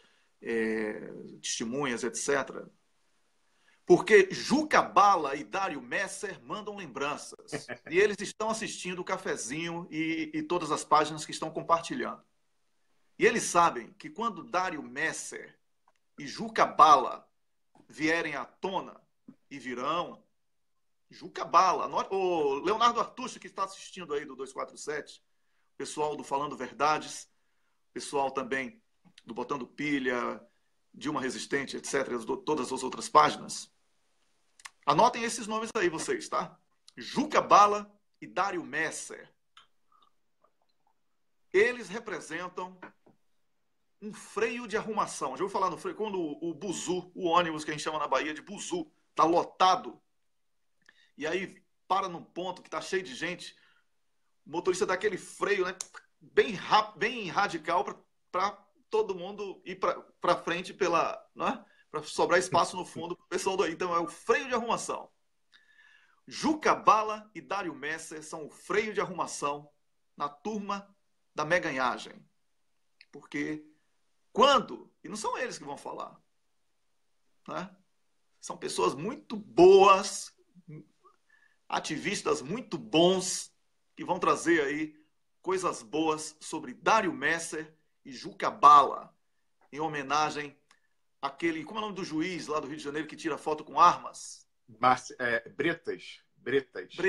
testemunhas, etc. Porque Juca Bala e Dário Messer mandam lembranças. E eles estão assistindo o cafezinho e todas as páginas que estão compartilhando. E eles sabem que quando Dário Messer e Juca Bala vierem à tona, e virão, Juca Bala, o Leonardo Artucho, que está assistindo aí do 247, o pessoal do Falando Verdades, o pessoal também do Botando Pilha, Dilma Resistente, etc., todas as outras páginas. Anotem esses nomes aí, vocês, tá? Juca Bala e Dário Messer. Eles representam um freio de arrumação. Já ouviu falar no freio? Quando o buzu, o ônibus que a gente chama na Bahia de buzu, está lotado, e aí para num ponto que está cheio de gente, o motorista dá aquele freio, né, bem rápido, bem radical, para todo mundo ir para frente para sobrar espaço no fundo para o pessoal daí. Então é o freio de arrumação. Juca Bala e Dário Messer são o freio de arrumação na turma da meganhagem. Porque quando, e não são eles que vão falar, né? São pessoas muito boas, ativistas muito bons, que vão trazer aí coisas boas sobre Dário Messer e Juca Bala, em homenagem àquele, como é o nome do juiz lá do Rio de Janeiro que tira foto com armas? Bretas. Bretas.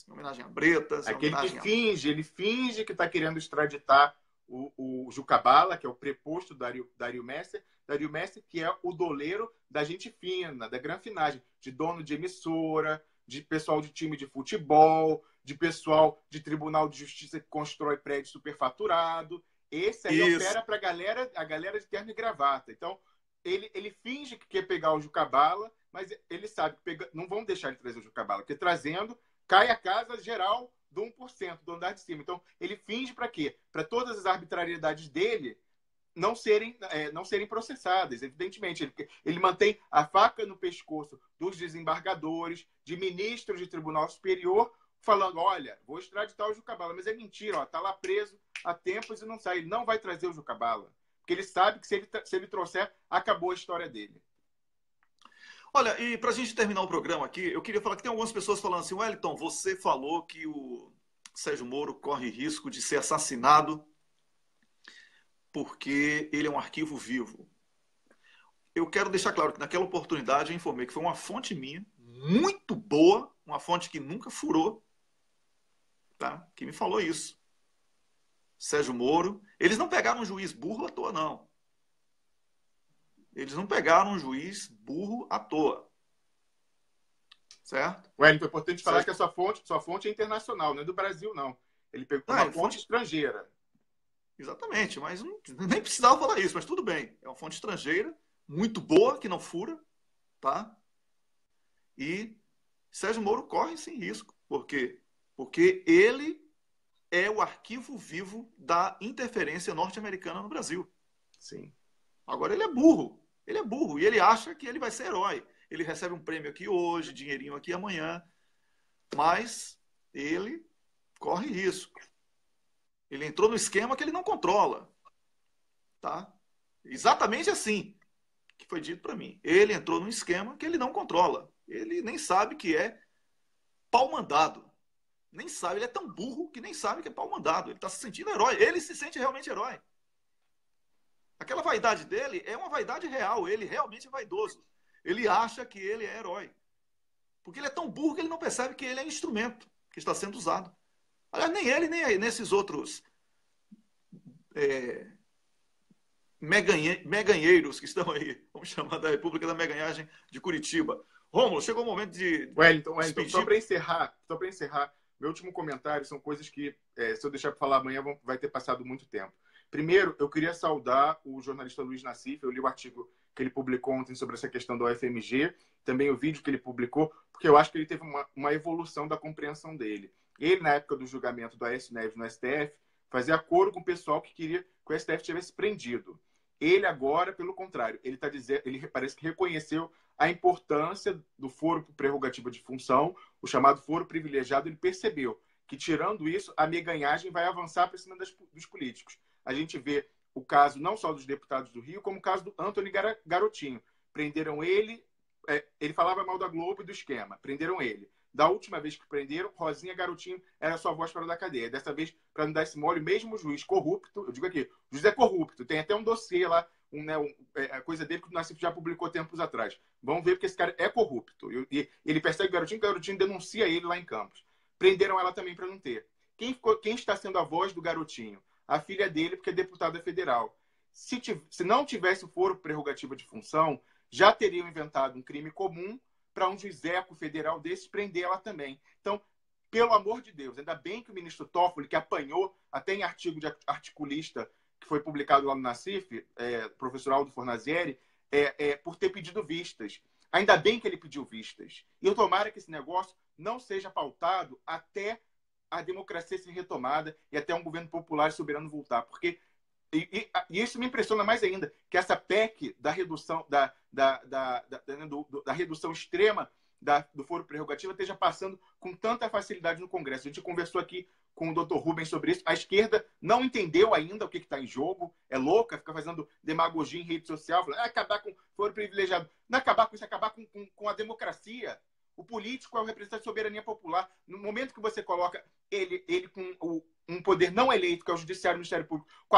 Em homenagem a Bretas. Aquele que finge que está querendo extraditar o Juca Bala, que é o preposto Dário Messer. Dário Messer, que é o doleiro da gente fina, da granfinagem, de dono de emissora, de pessoal de time de futebol, de pessoal de tribunal de justiça que constrói prédio superfaturado. Esse aí opera para a galera de terno e gravata. Então, ele finge que quer pegar o Juca Bala, mas ele sabe que não vão deixar ele trazer o Juca Bala, porque trazendo, cai a casa geral do 1%, do andar de cima. Então, ele finge para quê? Para todas as arbitrariedades dele não serem processadas, evidentemente. Ele mantém a faca no pescoço dos desembargadores, de ministros de tribunal superior, falando, olha, vou extraditar o Juca Bala. Mas é mentira, está lá preso há tempos e não sai. Ele não vai trazer o Juca Bala, porque ele sabe que se ele trouxer, acabou a história dele. Olha, e para a gente terminar o programa aqui, eu queria falar que tem algumas pessoas falando assim, Wellington, você falou que o Sérgio Moro corre risco de ser assassinado porque ele é um arquivo vivo. Eu quero deixar claro que naquela oportunidade eu informei que foi uma fonte minha, muito boa, uma fonte que nunca furou, tá? Que me falou isso. Sérgio Moro. Eles não pegaram um juiz burro à toa, não. Eles não pegaram um juiz burro à toa. Certo? Wellington, é importante falar que a sua fonte é internacional, não é do Brasil, não. Ele pegou uma fonte estrangeira. Exatamente, mas nem precisava falar isso, mas tudo bem. É uma fonte estrangeira, muito boa, que não fura, tá? E Sérgio Moro corre sem risco. Por quê? Porque ele é o arquivo vivo da interferência norte-americana no Brasil. Sim. Agora, ele é burro. Ele é burro e ele acha que ele vai ser herói. Ele recebe um prêmio aqui hoje, dinheirinho aqui amanhã, mas ele corre risco. Ele entrou no esquema que ele não controla. Tá? Exatamente assim que foi dito para mim. Ele entrou num esquema que ele não controla. Ele nem sabe que é pau mandado. Nem sabe, ele é tão burro que nem sabe que é pau mandado. Ele está se sentindo herói. Ele se sente realmente herói. Aquela vaidade dele é uma vaidade real. Ele realmente é vaidoso. Ele acha que ele é herói. Porque ele é tão burro que ele não percebe que ele é instrumento que está sendo usado. Aliás, nem ele, nem nesses outros meganheiros que estão aí, vamos chamar da República da Meganhagem de Curitiba. Rômulo, chegou o momento de... Wellington, só para encerrar, meu último comentário são coisas que, se eu deixar para falar amanhã, vai ter passado muito tempo. Primeiro, eu queria saudar o jornalista Luiz Nassif. Eu li o artigo que ele publicou ontem sobre essa questão do UFMG, também o vídeo que ele publicou, porque eu acho que ele teve uma evolução da compreensão dele. Ele, na época do julgamento do Aécio Neves no STF, fazia coro com o pessoal que queria que o STF tivesse prendido. Ele agora, pelo contrário, ele parece que reconheceu a importância do foro prerrogativa de função, o chamado foro privilegiado. Ele percebeu que, tirando isso, a meganhagem vai avançar para cima dos políticos. A gente vê o caso não só dos deputados do Rio, como o caso do Antony Garotinho. Prenderam ele, ele falava mal da Globo e do esquema, prenderam ele. Da última vez que prenderam, Rosinha Garotinho era sua voz para da cadeia. Dessa vez, para não dar esse mole, mesmo o juiz corrupto, eu digo aqui, o juiz é corrupto, tem até um dossiê lá, a coisa dele que o Nassif já publicou tempos atrás. Vamos ver porque esse cara é corrupto. E ele persegue o Garotinho denuncia ele lá em Campos. Prenderam ela também para não ter. Quem está sendo a voz do Garotinho? A filha dele, porque é deputada federal. Se não tivesse o foro prerrogativa de função, já teriam inventado um crime comum para um juizeco federal desses prender ela também. Então, pelo amor de Deus, ainda bem que o ministro Toffoli, que apanhou até em artigo de articulista que foi publicado lá no Nassif, professor Aldo Fornazieri, por ter pedido vistas. Ainda bem que ele pediu vistas. E eu tomara que esse negócio não seja pautado até a democracia ser retomada e até um governo popular e soberano voltar. Porque e isso me impressiona mais ainda, que essa PEC da redução, da redução extrema do foro prerrogativo esteja passando com tanta facilidade no Congresso. A gente conversou aqui com o Dr. Rubens sobre isso. A esquerda não entendeu ainda o que está em jogo, é louca, fica fazendo demagogia em rede social, falando, acabar com o foro privilegiado. Não acabar com isso, acabar com a democracia. O político é o representante da soberania popular. No momento que você coloca ele com um poder não eleito, que é o Judiciário e o Ministério Público, com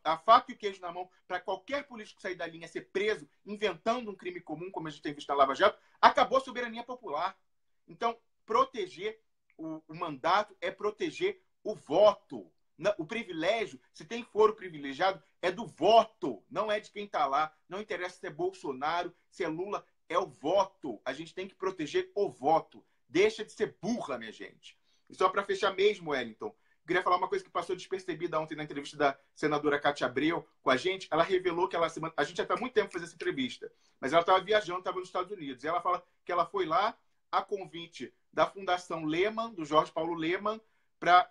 a faca e o queijo na mão, para qualquer político sair da linha ser preso, inventando um crime comum, como a gente tem visto na Lava Jato, acabou a soberania popular. Então, proteger o mandato é proteger o voto. O privilégio, se tem foro privilegiado, é do voto, não é de quem está lá. Não interessa se é Bolsonaro, se é Lula, é o voto. A gente tem que proteger o voto. Deixa de ser burra, minha gente. E só para fechar mesmo, Wellington, eu queria falar uma coisa que passou despercebida ontem na entrevista da senadora Cátia Abreu com a gente. Ela revelou que a gente já está há muito tempo fazendo essa entrevista, mas ela estava viajando, estava nos Estados Unidos. E ela fala que ela foi lá a convite da Fundação Lehman, do Jorge Paulo Lehman,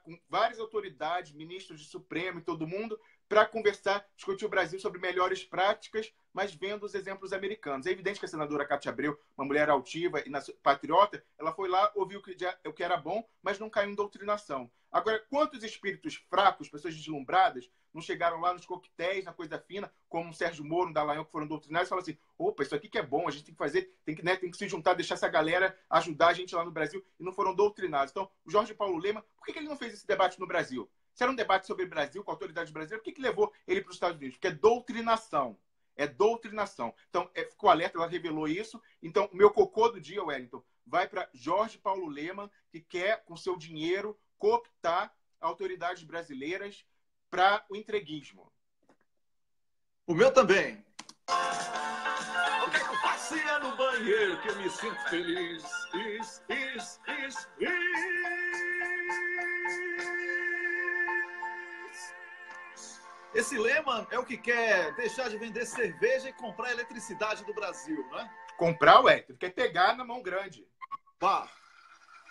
com várias autoridades, ministros de Supremo e todo mundo, para conversar, discutir o Brasil sobre melhores práticas, mas vendo os exemplos americanos. É evidente que a senadora Cátia Abreu, uma mulher altiva e patriota, ela foi lá, ouviu o que era bom, mas não caiu em doutrinação. Agora, quantos espíritos fracos, pessoas deslumbradas, não chegaram lá nos coquetéis, na coisa fina, como o Sérgio Moro, o Dallagnol, que foram doutrinados, e falaram assim, opa, isso aqui que é bom, a gente tem que fazer, tem que se juntar, deixar essa galera ajudar a gente lá no Brasil, e não foram doutrinados. Então, o Jorge Paulo Lehmann, por que ele não fez esse debate no Brasil? Se era um debate sobre o Brasil, com a autoridade brasileira, por que levou ele para os Estados Unidos? Porque é doutrinação. É doutrinação. Então, ficou alerta, ela revelou isso. Então, o meu cocô do dia, Wellington, vai para Jorge Paulo Lehmann, que quer, com seu dinheiro, cooptar autoridades brasileiras para o entreguismo. O meu também. O que eu passeia no banheiro que eu me sinto feliz. Esse Lehmann é o que quer deixar de vender cerveja e comprar a eletricidade do Brasil, né? Comprar, ué, tu quer pegar na mão grande. Pá,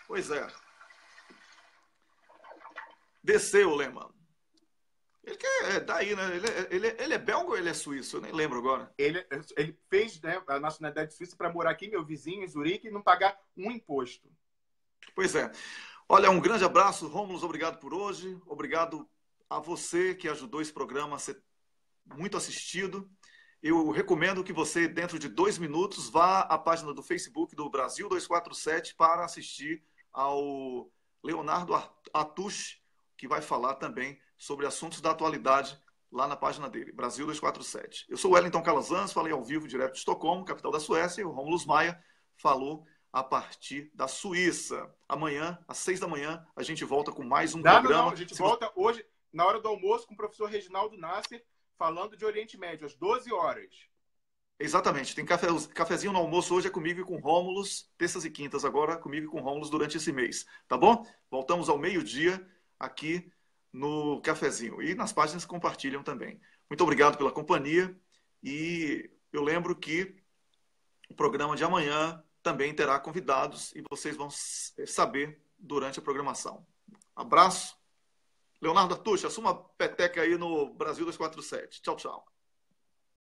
pois é. Desceu o Lehmann. Ele quer, daí, né? Ele é belga ou ele é suíço? Eu nem lembro agora. Ele fez, né, a nacionalidade suíça para morar aqui, meu vizinho, em Zurique, e não pagar um imposto. Pois é. Olha, um grande abraço, Rômulo, obrigado por hoje. Obrigado a você que ajudou esse programa a ser muito assistido. Eu recomendo que você, dentro de 2 minutos, vá à página do Facebook do Brasil 247 para assistir ao Leonardo Atush, que vai falar também sobre assuntos da atualidade lá na página dele, Brasil 247. Eu sou o Wellington Calazans, falei ao vivo direto de Estocolmo, capital da Suécia, e o Rômulo Maia falou a partir da Suíça. Amanhã, às 6 da manhã, a gente volta com mais um programa. Não, a gente volta hoje, na hora do almoço, com o professor Reginaldo Nasser, falando de Oriente Médio, às 12 horas. Exatamente. Tem cafezinho no almoço hoje, é comigo e com Rômulus, terças e quintas agora, comigo e com Rômulus durante esse mês. Tá bom? Voltamos ao meio-dia aqui no cafezinho. E nas páginas compartilham também. Muito obrigado pela companhia. E eu lembro que o programa de amanhã também terá convidados e vocês vão saber durante a programação. Abraço. Leonardo Atush, assuma a peteca aí no Brasil 247. Tchau, tchau.